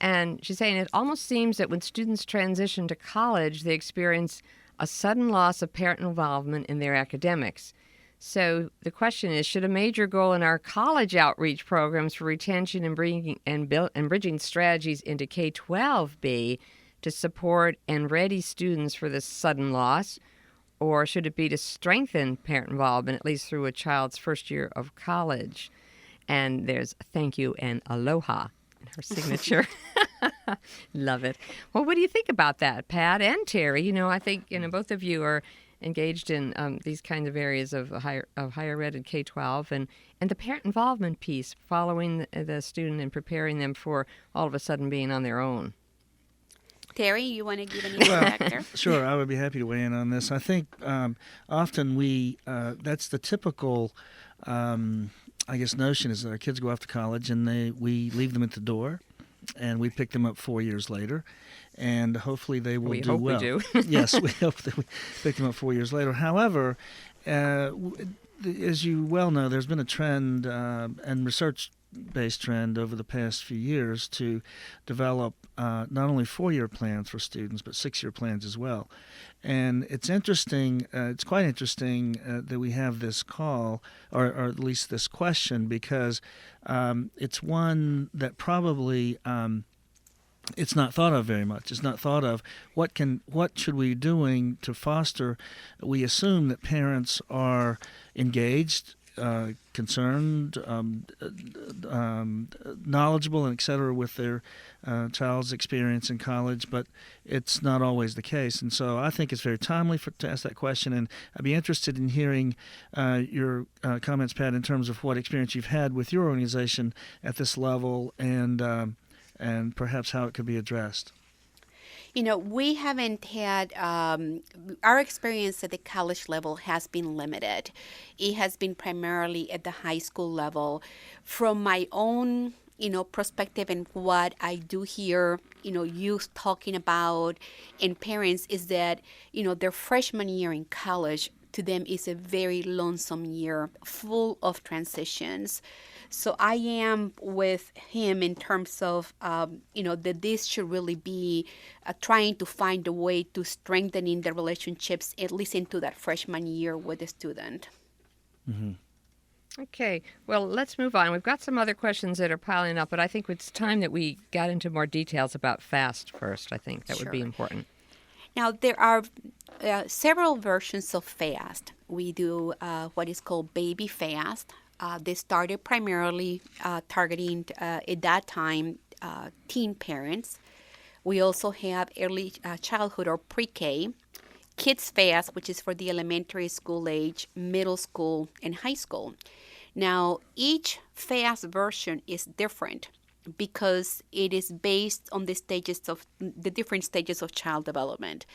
And she's saying it almost seems that when students transition to college, they experience a sudden loss of parent involvement in their academics. So the question is, should a major goal in our college outreach programs for retention and bridging strategies into K-12 be to support and ready students for this sudden loss, or should it be to strengthen parent involvement, at least through a child's first year of college? And there's a thank you and aloha in her signature. Love it. Well, what do you think about that, Pat and Terry? You know, I think both of you are engaged in these kinds of areas of higher ed and K-12, and the parent involvement piece, following the student and preparing them for all of a sudden being on their own. Terry, you want to give an factor? Sure, I would be happy to weigh in on this. I think often that's the typical notion is that our kids go off to college and we leave them at the door, and we pick them up 4 years later, and hopefully they will do well. We hope we do. Yes, we hope that we pick them up 4 years later. However, as you well know, there's been a trend and research-based trend over the past few years to develop not only 4-year plans for students, but 6-year plans as well. And it's interesting, it's quite interesting that we have this call, or at least this question, because it's one that probably it's not thought of very much. It's not thought of what should we be doing to foster. We assume that parents are engaged, concerned, knowledgeable, and et cetera with their child's experience in college, but it's not always the case. And so I think it's very timely to ask that question, and I'd be interested in hearing your comments, Pat, in terms of what experience you've had with your organization at this level, and perhaps how it could be addressed. You know, we haven't had, our experience at the college level has been limited. It has been primarily at the high school level. From my own, perspective and what I do hear, youth talking about and parents is that, their freshman year in college to them is a very lonesome year, full of transitions. So I am with him in terms of, that this should really be trying to find a way to strengthening the relationships, at least into that freshman year with the student. Mm-hmm. Okay, well, let's move on. We've got some other questions that are piling up, but I think it's time that we got into more details about FAST first. I think that would be important. Now, there are several versions of FAST. We do what is called Baby FAST. They started primarily targeting, at that time, teen parents. We also have early childhood or pre-K, Kids FAST, which is for the elementary school age, middle school, and high school. Now, each FAST version is different because it is based on the different stages of child development.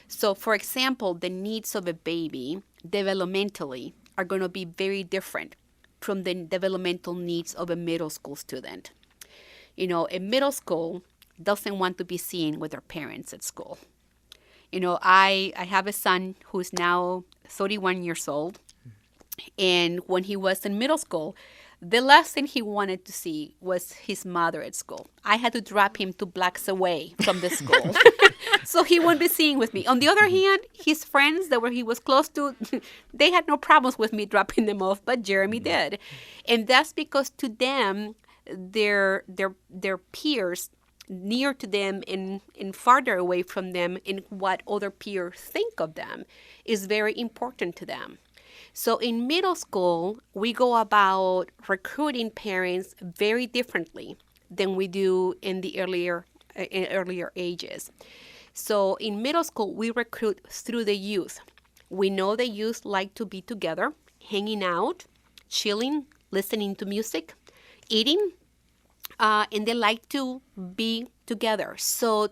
So, for example, the needs of a baby developmentally are going to be very different from the developmental needs of a middle school student. A middle school doesn't want to be seen with their parents at school. I have a son who's now 31 years old, and when he was in middle school, the last thing he wanted to see was his mother at school. I had to drop him 2 blocks away from the school. So he wouldn't be seeing with me. On the other hand, his friends that he was close to, they had no problems with me dropping them off, but Jeremy did. And that's because to them, their peers near to them and farther away from them and what other peers think of them is very important to them. So in middle school, we go about recruiting parents very differently than we do in the earlier ages. So in middle school, we recruit through the youth. We know the youth like to be together, hanging out, chilling, listening to music, eating, and they like to be together. So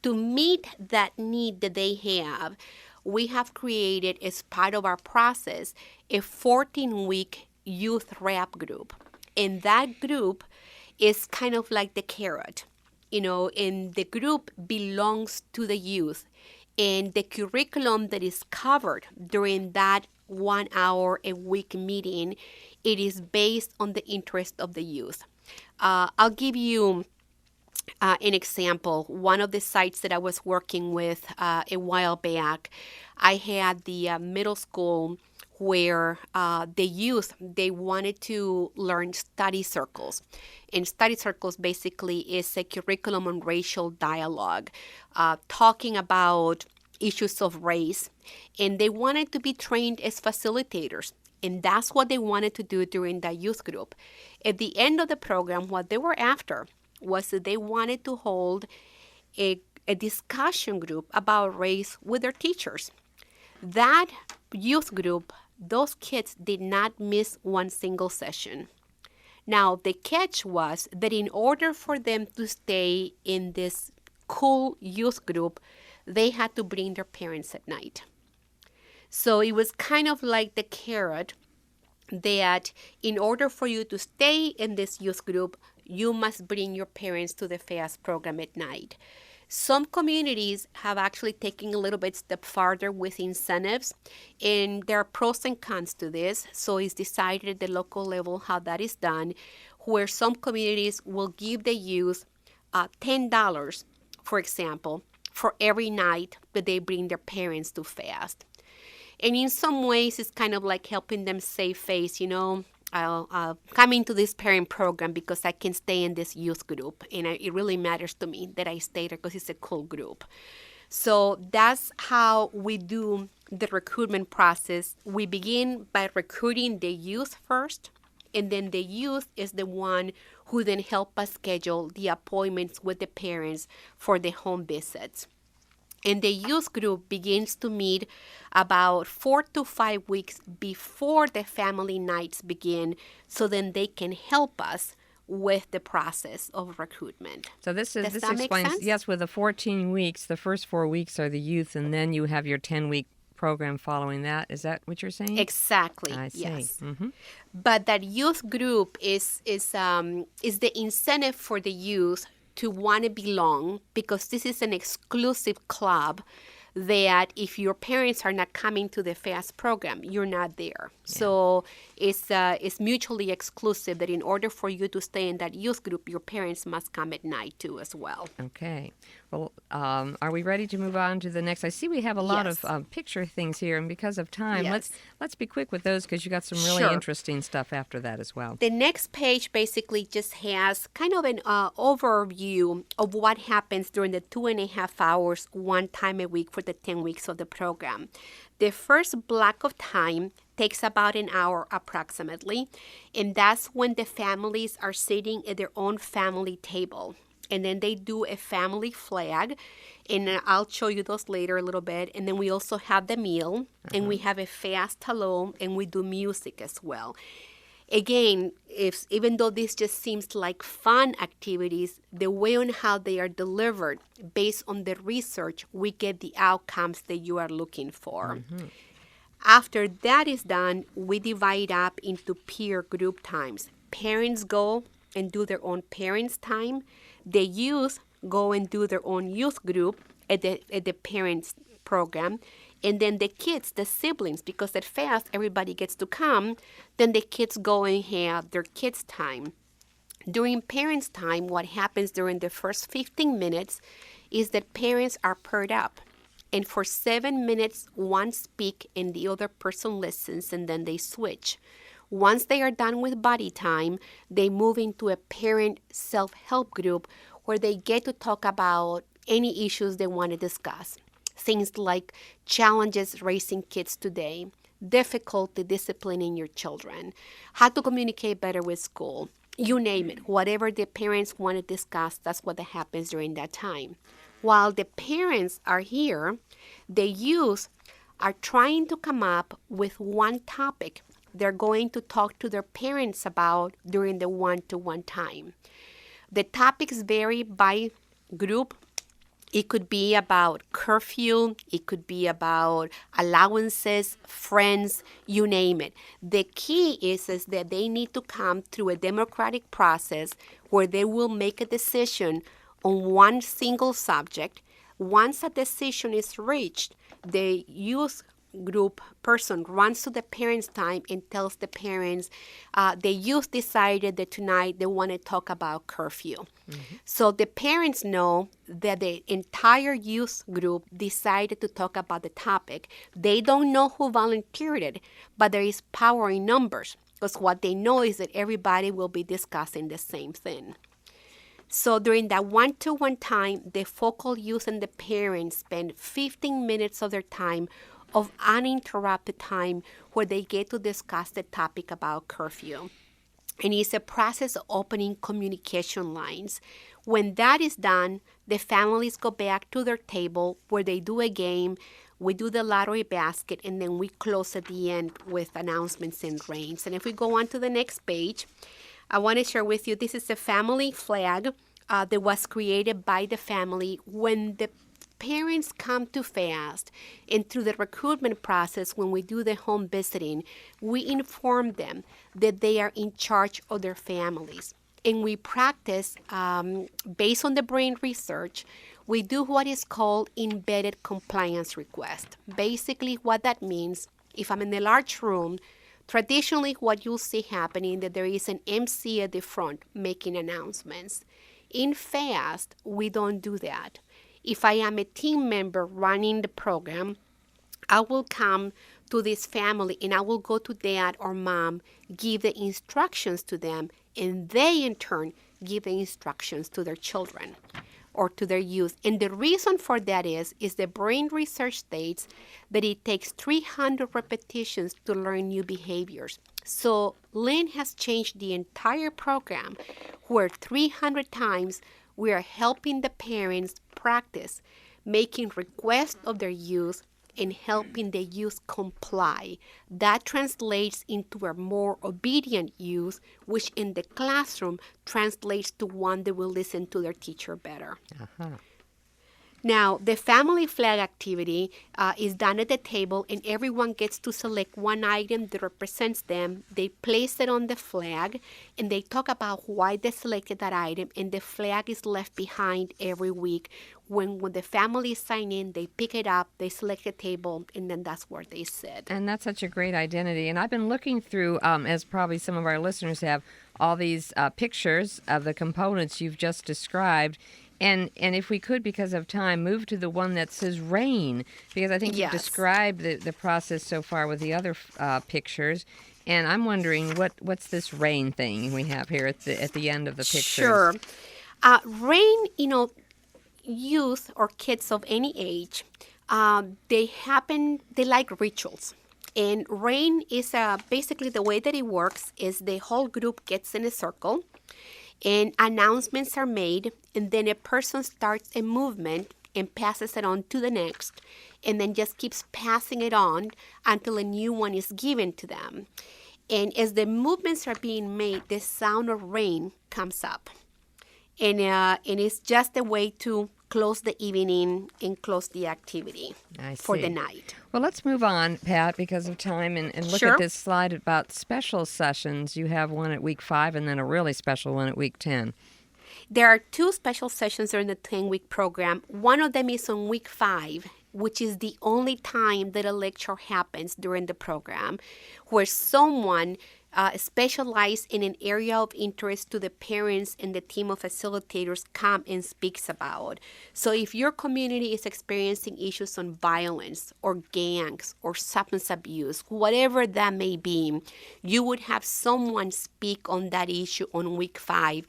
to meet that need that they have, we have created, as part of our process, a 14-week youth rap group. And that group is kind of like the carrot, and the group belongs to the youth. And the curriculum that is covered during that 1 hour a week meeting, it is based on the interest of the youth. I'll give you an example. One of the sites that I was working with a while back, I had the middle school where the youth, they wanted to learn study circles. And study circles basically is a curriculum on racial dialogue, talking about issues of race. And they wanted to be trained as facilitators. And that's what they wanted to do during that youth group. At the end of the program, what they were after was that they wanted to hold a discussion group about race with their teachers. That youth group, those kids did not miss one single session. Now, the catch was that in order for them to stay in this cool youth group, they had to bring their parents at night. So it was kind of like the carrot that in order for you to stay in this youth group, you must bring your parents to the FAST program at night. Some communities have actually taken a little bit step farther with incentives, and there are pros and cons to this. So it's decided at the local level how that is done, where some communities will give the youth $10, for example, for every night that they bring their parents to FAST. And in some ways, it's kind of like helping them save face, I'll come into this parent program because I can stay in this youth group. And it really matters to me that I stay there because it's a cool group. So that's how we do the recruitment process. We begin by recruiting the youth first. And then the youth is the one who then help us schedule the appointments with the parents for the home visits. And the youth group begins to meet about 4 to 5 weeks before the family nights begin, so then they can help us with the process of recruitment. So this Does that make explains, sense? yes, with the 14 weeks, the first 4 weeks are the youth, and then you have your 10-week program following that. Is that what you're saying? Exactly. I see. Yes. Mm-hmm. But that youth group is the incentive for the youth to want to belong, because this is an exclusive club that if your parents are not coming to the FAST program, you're not there. Yeah. So it's mutually exclusive, that in order for you to stay in that youth group, your parents must come at night too as well. Okay. Well, are we ready to move on to the next? I see we have a lot Yes. of picture things here, and because of time, Yes. let's be quick with those because you got some really Sure. interesting stuff after that as well. The next page basically just has kind of an overview of what happens during the 2.5 hours, one time a week for the 10 weeks of the program. The first block of time takes about an hour approximately, and that's when the families are sitting at their own family table. And then they do a family flag, and I'll show you those later a little bit. And then we also have the meal, and we have a fast hello, and we do music as well. Again, even though this just seems like fun activities, the way on how they are delivered, based on the research, we get the outcomes that you are looking for. Mm-hmm. After that is done, we divide up into peer group times. Parents go and do their own parents' time. The youth go and do their own youth group at the parents' program. And then the kids, the siblings, because at FAST everybody gets to come, then the kids go and have their kids' time. During parents' time, what happens during the first 15 minutes is that parents are paired up. And for 7 minutes, one speaks and the other person listens, and then they switch. Once they are done with body time, they move into a parent self-help group where they get to talk about any issues they want to discuss. Things like challenges raising kids today, difficulty disciplining your children, how to communicate better with school, you name it. Whatever the parents want to discuss, that's what happens during that time. While the parents are here, the youth are trying to come up with one topic they're going to talk to their parents about during the one-to-one time. The topics vary by group, It could be about curfew. It could be about allowances, friends, you name it. The key is that they need to come through a democratic process where they will make a decision on one single subject. Once a decision is reached, the youth group person runs to the parents' time and tells the parents the youth decided that tonight they want to talk about curfew. So the parents know that the entire youth group decided to talk about the topic. They don't know who volunteered it, but there is power in numbers, because what they know is that everybody will be discussing the same thing. So during that one-to-one time, the focal youth and the parents spend 15 minutes of their time of uninterrupted time where they get to discuss the topic about curfew. And it's a process of opening communication lines. When that is done, the families go back to their table where they do a game, we do the lottery basket, and then we close at the end with announcements and reigns. And if we go on to the next page, I want to share with you, this is a family flag that was created by the family when the parents come to FAST, and through the recruitment process, when we do the home visiting, we inform them that they are in charge of their families. And we practice, based on the brain research, we do what is called embedded compliance request. Basically, what that means, if I'm in a large room, traditionally what you'll see happening that there is an MC at the front making announcements. In FAST, we don't do that. If I am a team member running the program, I will come to this family and I will go to dad or mom, give the instructions to them, and they in turn give the instructions to their children or to their youth. And the reason for that is the brain research states that it takes 300 repetitions to learn new behaviors. So Lynn has changed the entire program where 300 times we are helping the parents practice making requests of their youth and helping the youth comply. That translates into a more obedient youth, which in the classroom translates to one that will listen to their teacher better. Now, the family flag activity is done at the table, and everyone gets to select one item that represents them. They place it on the flag, and they talk about why they selected that item, and the flag is left behind every week. When the family sign in, they pick it up, they select a table, and then that's where they sit. And that's such a great identity. And I've been looking through, as probably some of our listeners have, all these pictures of the components you've just described. And if we could, because of time, move to the one that says rain, because I think you've described the process so far with the other pictures. And I'm wondering, what's this rain thing we have here at the end of the pictures? Sure. Rain, youth or kids of any age, they like rituals. And rain is basically the way that it works is the whole group gets in a circle and announcements are made, and then a person starts a movement and passes it on to the next, and then just keeps passing it on until a new one is given to them. And as the movements are being made, the sound of rain comes up. And it's just a way to close the evening and close the activity for the night. Well, let's move on, Pat, because of time, and look at this slide about special sessions. You have one at week 5 and then a really special one at week 10. There are 2 special sessions during the 10-week program. One of them is on week 5, which is the only time that a lecture happens during the program, where someone specialized in an area of interest to the parents and the team of facilitators come and speaks about. So if your community is experiencing issues on violence or gangs or substance abuse, whatever that may be, you would have someone speak on that issue on week 5.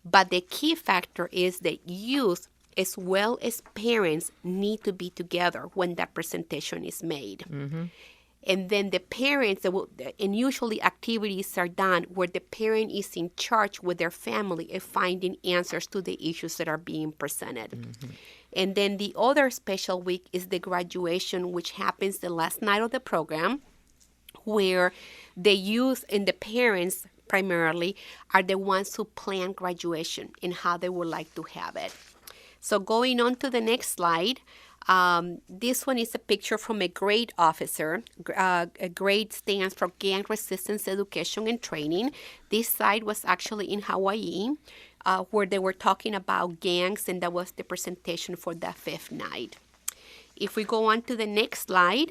But the key factor is that youth as well as parents need to be together when that presentation is made. And then the parents, and usually activities are done where the parent is in charge with their family of finding answers to the issues that are being presented. And then the other special week is the graduation, which happens the last night of the program, where the youth and the parents primarily are the ones who plan graduation and how they would like to have it. So going on to the next slide, this one is a picture from a grade officer. A grade stands for Gang Resistance Education and Training. This slide was actually in Hawaii, where they were talking about gangs, and that was the presentation for the 5th night. If we go on to the next slide,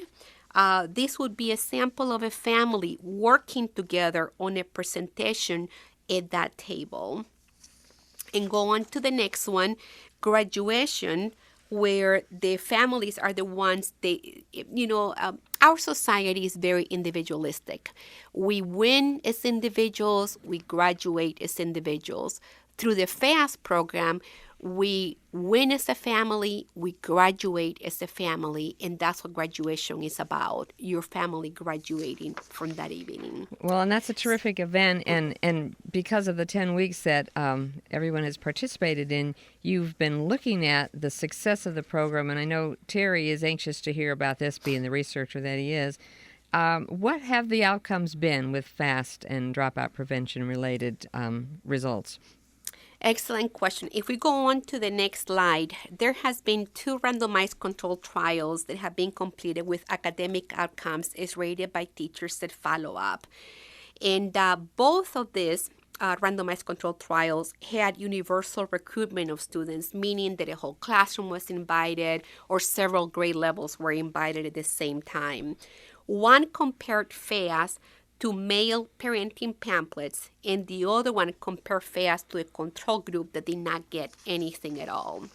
this would be a sample of a family working together on a presentation at that table. And go on to the next one, graduation, where the families are the ones our society is very individualistic. We win as individuals, we graduate as individuals. Through the FAST program, we win as a family, we graduate as a family, and that's what graduation is about, your family graduating from that evening. Well, and that's a terrific event, and because of the 10 weeks that everyone has participated in, you've been looking at the success of the program, and I know Terry is anxious to hear about this, being the researcher that he is. What have the outcomes been with FAST and dropout prevention-related results? Excellent question. If we go on to the next slide, there has been 2 randomized controlled trials that have been completed with academic outcomes as rated by teachers that follow up. And both of these randomized controlled trials had universal recruitment of students, meaning that a whole classroom was invited or several grade levels were invited at the same time. One compared FAST to male parenting pamphlets, and the other one compared FAST to a control group that did not get anything at all.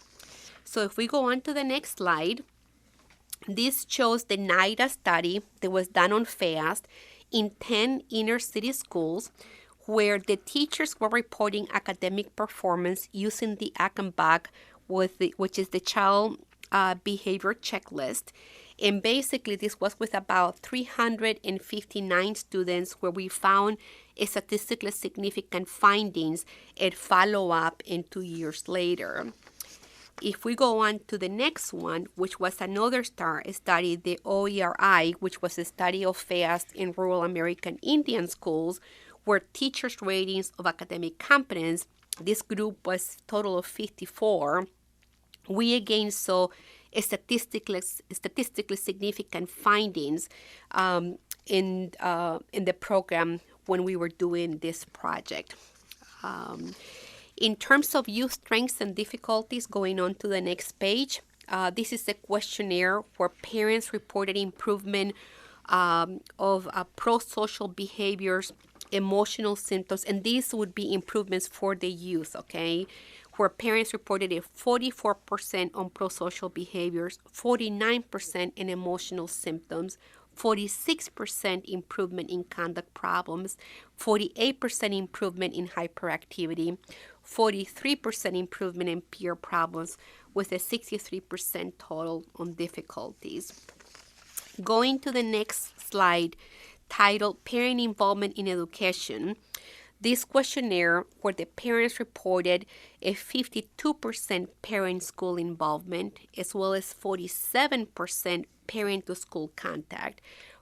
So if we go on to the next slide, this shows the NIDA study that was done on FAST in 10 inner city schools, where the teachers were reporting academic performance using the ACAMBAC, which is the child behavior checklist. And basically, this was with about 359 students, where we found a statistically significant findings at follow-up and 2 years later. If we go on to the next one, which was another study, the OERI, which was a study of FAST in rural American Indian schools, where teachers' ratings of academic competence, this group was a total of 54. We again saw statistically significant findings in the program when we were doing this project. In terms of youth strengths and difficulties, going on to the next page, this is a questionnaire where parents reported improvement of pro-social behaviors, emotional symptoms, and these would be improvements for the youth, okay? Where parents reported a 44% on pro-social behaviors, 49% in emotional symptoms, 46% improvement in conduct problems, 48% improvement in hyperactivity, 43% improvement in peer problems, with a 63% total on difficulties. Going to the next slide, titled Parent Involvement in Education, this questionnaire, where the parents reported a 52% parent-school involvement, as well as 47% parent-to-school contact,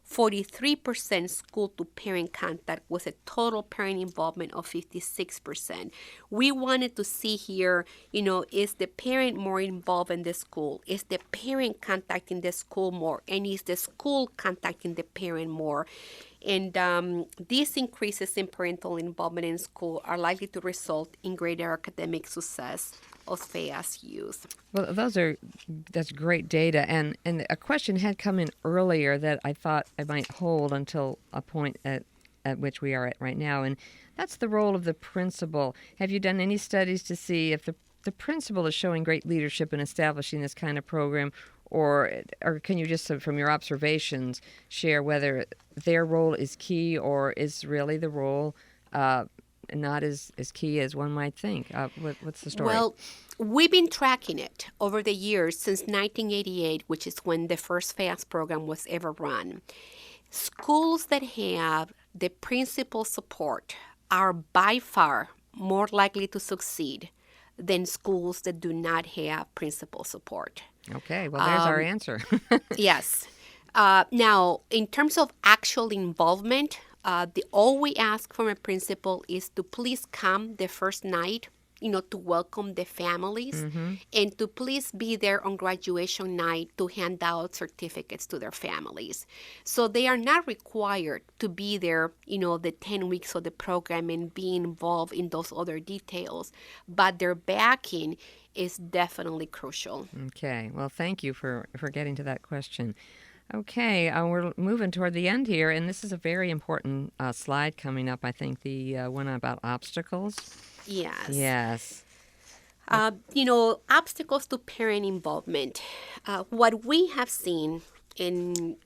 43% school-to-parent contact, with a total parent involvement of 56%. We wanted to see here, is the parent more involved in the school? Is the parent contacting the school more? And is the school contacting the parent more? And these increases in parental involvement in school are likely to result in greater academic success of FAST youth. Well, that's great data. And a question had come in earlier that I thought I might hold until a point at which we are at right now, and that's the role of the principal. Have you done any studies to see if the principal is showing great leadership in establishing this kind of program, or can you just, from your observations, share whether their role is key, or is really the role not as key as one might think? What's the story? Well, we've been tracking it over the years since 1988, which is when the first FAST program was ever run. Schools that have the principal support are by far more likely to succeed than schools that do not have principal support. Okay, well, there's our answer. Yes. Now, in terms of actual involvement, all we ask from a principal is to please come the first night to welcome the families and to please be there on graduation night to hand out certificates to their families. So they are not required to be there, the 10 weeks of the program and be involved in those other details, but their backing is definitely crucial. Okay. Well, thank you for getting to that question. Okay, we're moving toward the end here, and this is a very important slide coming up, I think, the one about obstacles. Yes. Yes. Obstacles to parent involvement. What we have seen and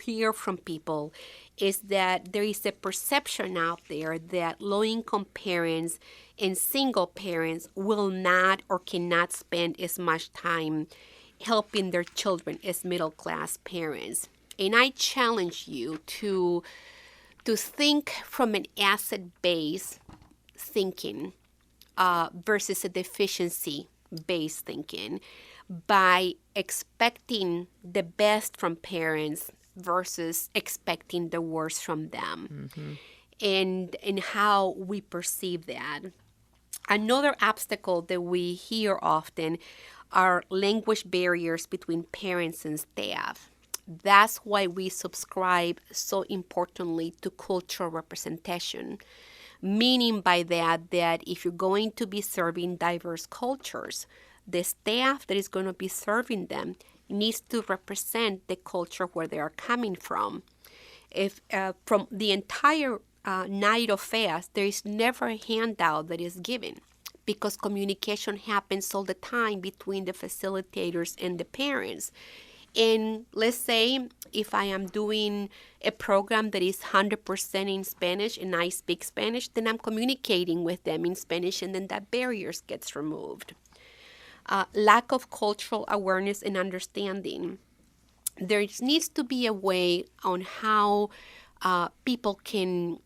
hear from people is that there is a perception out there that low-income parents and single parents will not or cannot spend as much time helping their children as middle-class parents. And I challenge you to think from an asset-based thinking versus a deficiency-based thinking by expecting the best from parents versus expecting the worst from them, and how we perceive that. Another obstacle that we hear often are language barriers between parents and staff. That's why we subscribe so importantly to cultural representation, meaning by that if you're going to be serving diverse cultures, the staff that is going to be serving them needs to represent the culture where they are coming from. If from the entire night of fast, there is never a handout that is given, because communication happens all the time between the facilitators and the parents. And let's say if I am doing a program that is 100% in Spanish and I speak Spanish, then I'm communicating with them in Spanish, and then that barrier gets removed. Lack of cultural awareness and understanding. There needs to be a way on how people can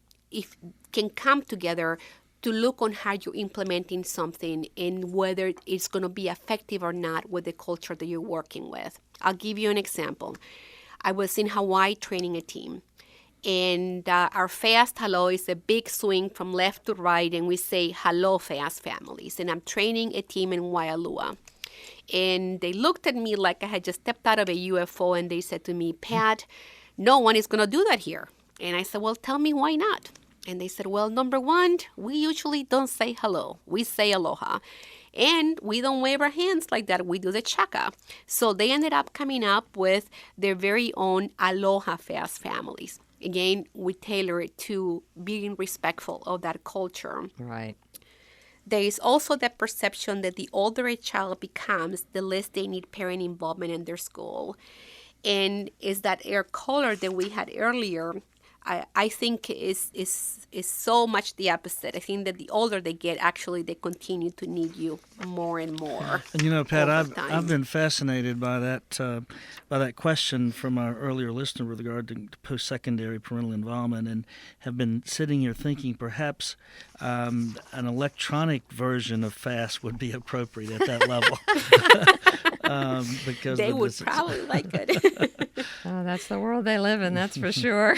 come together to look on how you're implementing something and whether it's going to be effective or not with the culture that you're working with. I'll give you an example. I was in Hawaii training a team, and our fast hello is a big swing from left to right, and we say hello fast families. And I'm training a team in Waialua. And they looked at me like I had just stepped out of a UFO, and they said to me, Pat, no one is going to do that here. And I said, well, tell me why not? And they said, well, number one, we usually don't say hello. We say aloha. And we don't wave our hands like that. We do the chaka. So they ended up coming up with their very own aloha fast families. Again, we tailor it to being respectful of that culture. Right. There is also the perception that the older a child becomes, the less they need parent involvement in their school. And is that air color that we had earlier, I think is so much the opposite. I think that the older they get, actually, they continue to need you more and more. And Pat, I've been fascinated by that question from our earlier listener with regard to post-secondary parental involvement, and have been sitting here thinking perhaps an electronic version of FAST would be appropriate at that level. Because they would probably like it. Oh, that's the world they live in, that's for sure.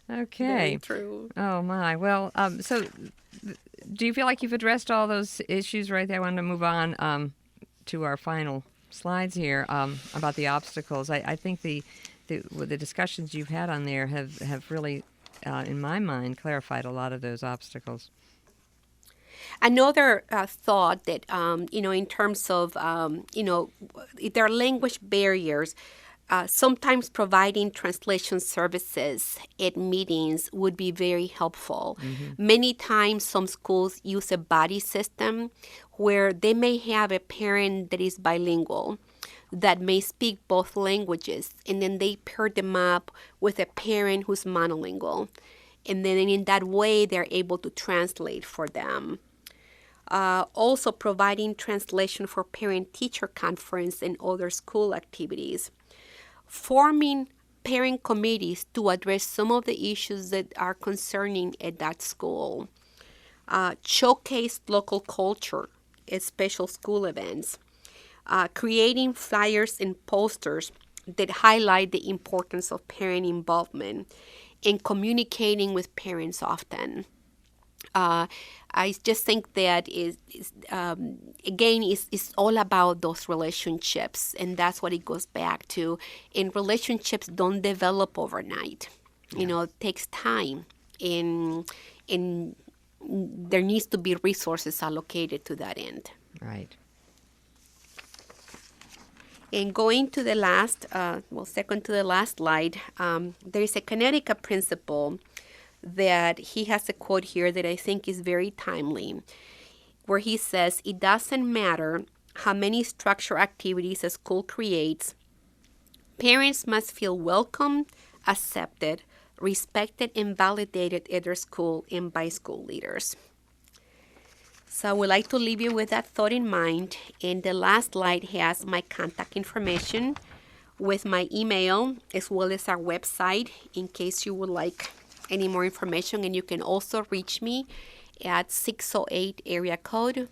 Okay. Very true. Oh, my. Well, so do you feel like you've addressed all those issues right there? I wanted to move on to our final slides here about the obstacles. I think the discussions you've had on there have really, in my mind, clarified a lot of those obstacles. Another thought that, in terms of, if there are language barriers, sometimes providing translation services at meetings would be very helpful. Mm-hmm. Many times some schools use a buddy system where they may have a parent that is bilingual that may speak both languages, and then they pair them up with a parent who's monolingual. And then in that way, they're able to translate for them. Also providing translation for parent-teacher conference and other school activities. Forming parent committees to address some of the issues that are concerning at that school. Showcase local culture at special school events. Creating flyers and posters that highlight the importance of parent involvement and communicating with parents often. I just think that again, it's all about those relationships, and that's what it goes back to. And relationships don't develop overnight. It takes time, and there needs to be resources allocated to that end. Right. And going to the last, second to the last slide, there is a Connecticut principle that he has a quote here that I think is very timely, where he says, "It doesn't matter how many structured activities a school creates, parents must feel welcome, accepted, respected, and validated at their school and by school leaders." So I would like to leave you with that thought in mind. And the last slide has my contact information with my email as well as our website in case you would like any more information. And you can also reach me at 608 area code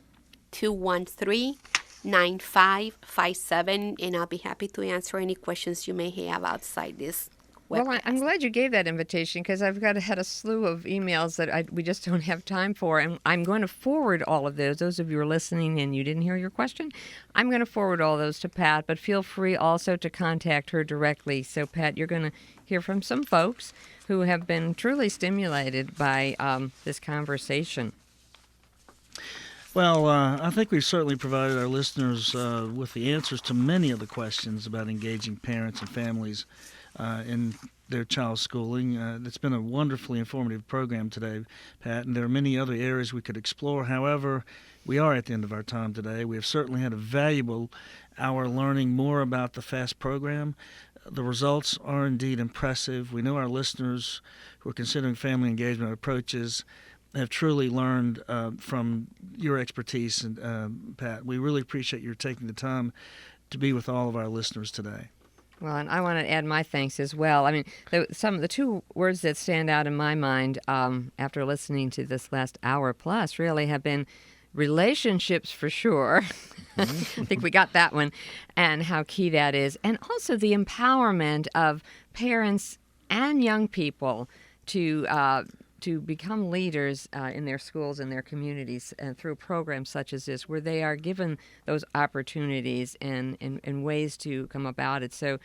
213-9557, and I'll be happy to answer any questions you may have outside this webcast. Well, I'm glad you gave that invitation because I've had a slew of emails that we just don't have time for, and I'm going to forward all of those. Those of you who are listening and you didn't hear your question, I'm going to forward all those to Pat, but feel free also to contact her directly. So, Pat, you're going to hear from some folks who have been truly stimulated by this conversation. Well, I think we've certainly provided our listeners with the answers to many of the questions about engaging parents and families in their child's schooling. It's been a wonderfully informative program today, Pat, and there are many other areas we could explore. However, we are at the end of our time today. We have certainly had a valuable hour learning more about the FAST program. The results are indeed impressive. We know our listeners who are considering family engagement approaches have truly learned from your expertise, and Pat, we really appreciate your taking the time to be with all of our listeners today. Well, and I want to add my thanks as well. I mean, some of the two words that stand out in my mind after listening to this last hour plus really have been relationships for sure. I think we got that one, and how key that is. And also the empowerment of parents and young people to become leaders in their schools and their communities through programs such as this, where they are given those opportunities and ways to come about it. So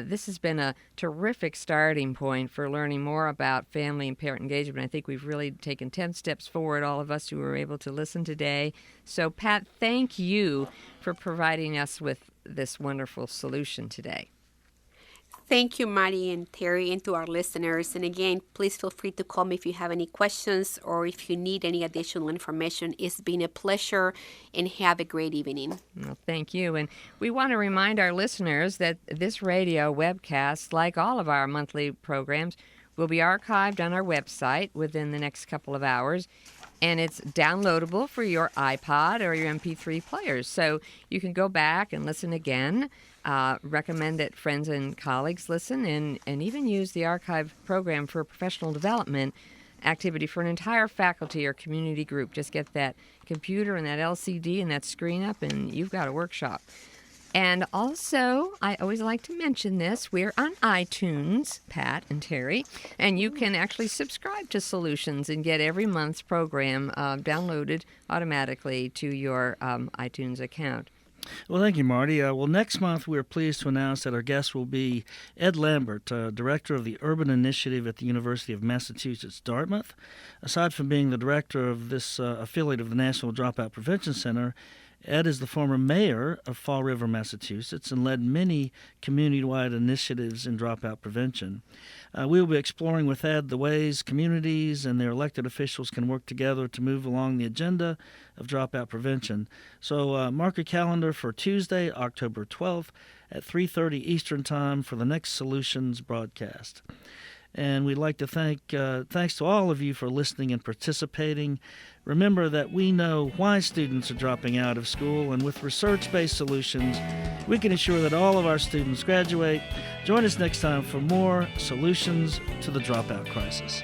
this has been a terrific starting point for learning more about family and parent engagement. I think we've really taken 10 steps forward, all of us who were able to listen today. So, Pat, thank you for providing us with this wonderful solution today. Thank you, Marty and Terry, and to our listeners. And again, please feel free to call me if you have any questions or if you need any additional information. It's been a pleasure, and have a great evening. Well, thank you. And we want to remind our listeners that this radio webcast, like all of our monthly programs, will be archived on our website within the next couple of hours. And it's downloadable for your iPod or your MP3 players. So you can go back and listen again. Recommend that friends and colleagues listen, and even use the archive program for a professional development activity for an entire faculty or community group. Just get that computer and that LCD and that screen up, and you've got a workshop. And also, I always like to mention this, we're on iTunes, Pat and Terry, and you can actually subscribe to Solutions and get every month's program downloaded automatically to your iTunes account. Well, thank you, Marty. Next month we're pleased to announce that our guest will be Ed Lambert, Director of the Urban Initiative at the University of Massachusetts, Dartmouth. Aside from being the director of this affiliate of the National Dropout Prevention Center, Ed is the former mayor of Fall River, Massachusetts, and led many community-wide initiatives in dropout prevention. We will be exploring with Ed the ways communities and their elected officials can work together to move along the agenda of dropout prevention. So mark your calendar for Tuesday, October 12th at 3:30 Eastern Time for the next Solutions broadcast. And we'd like to thanks to all of you for listening and participating. Remember that we know why students are dropping out of school, and with research-based solutions, we can ensure that all of our students graduate. Join us next time for more Solutions to the Dropout Crisis.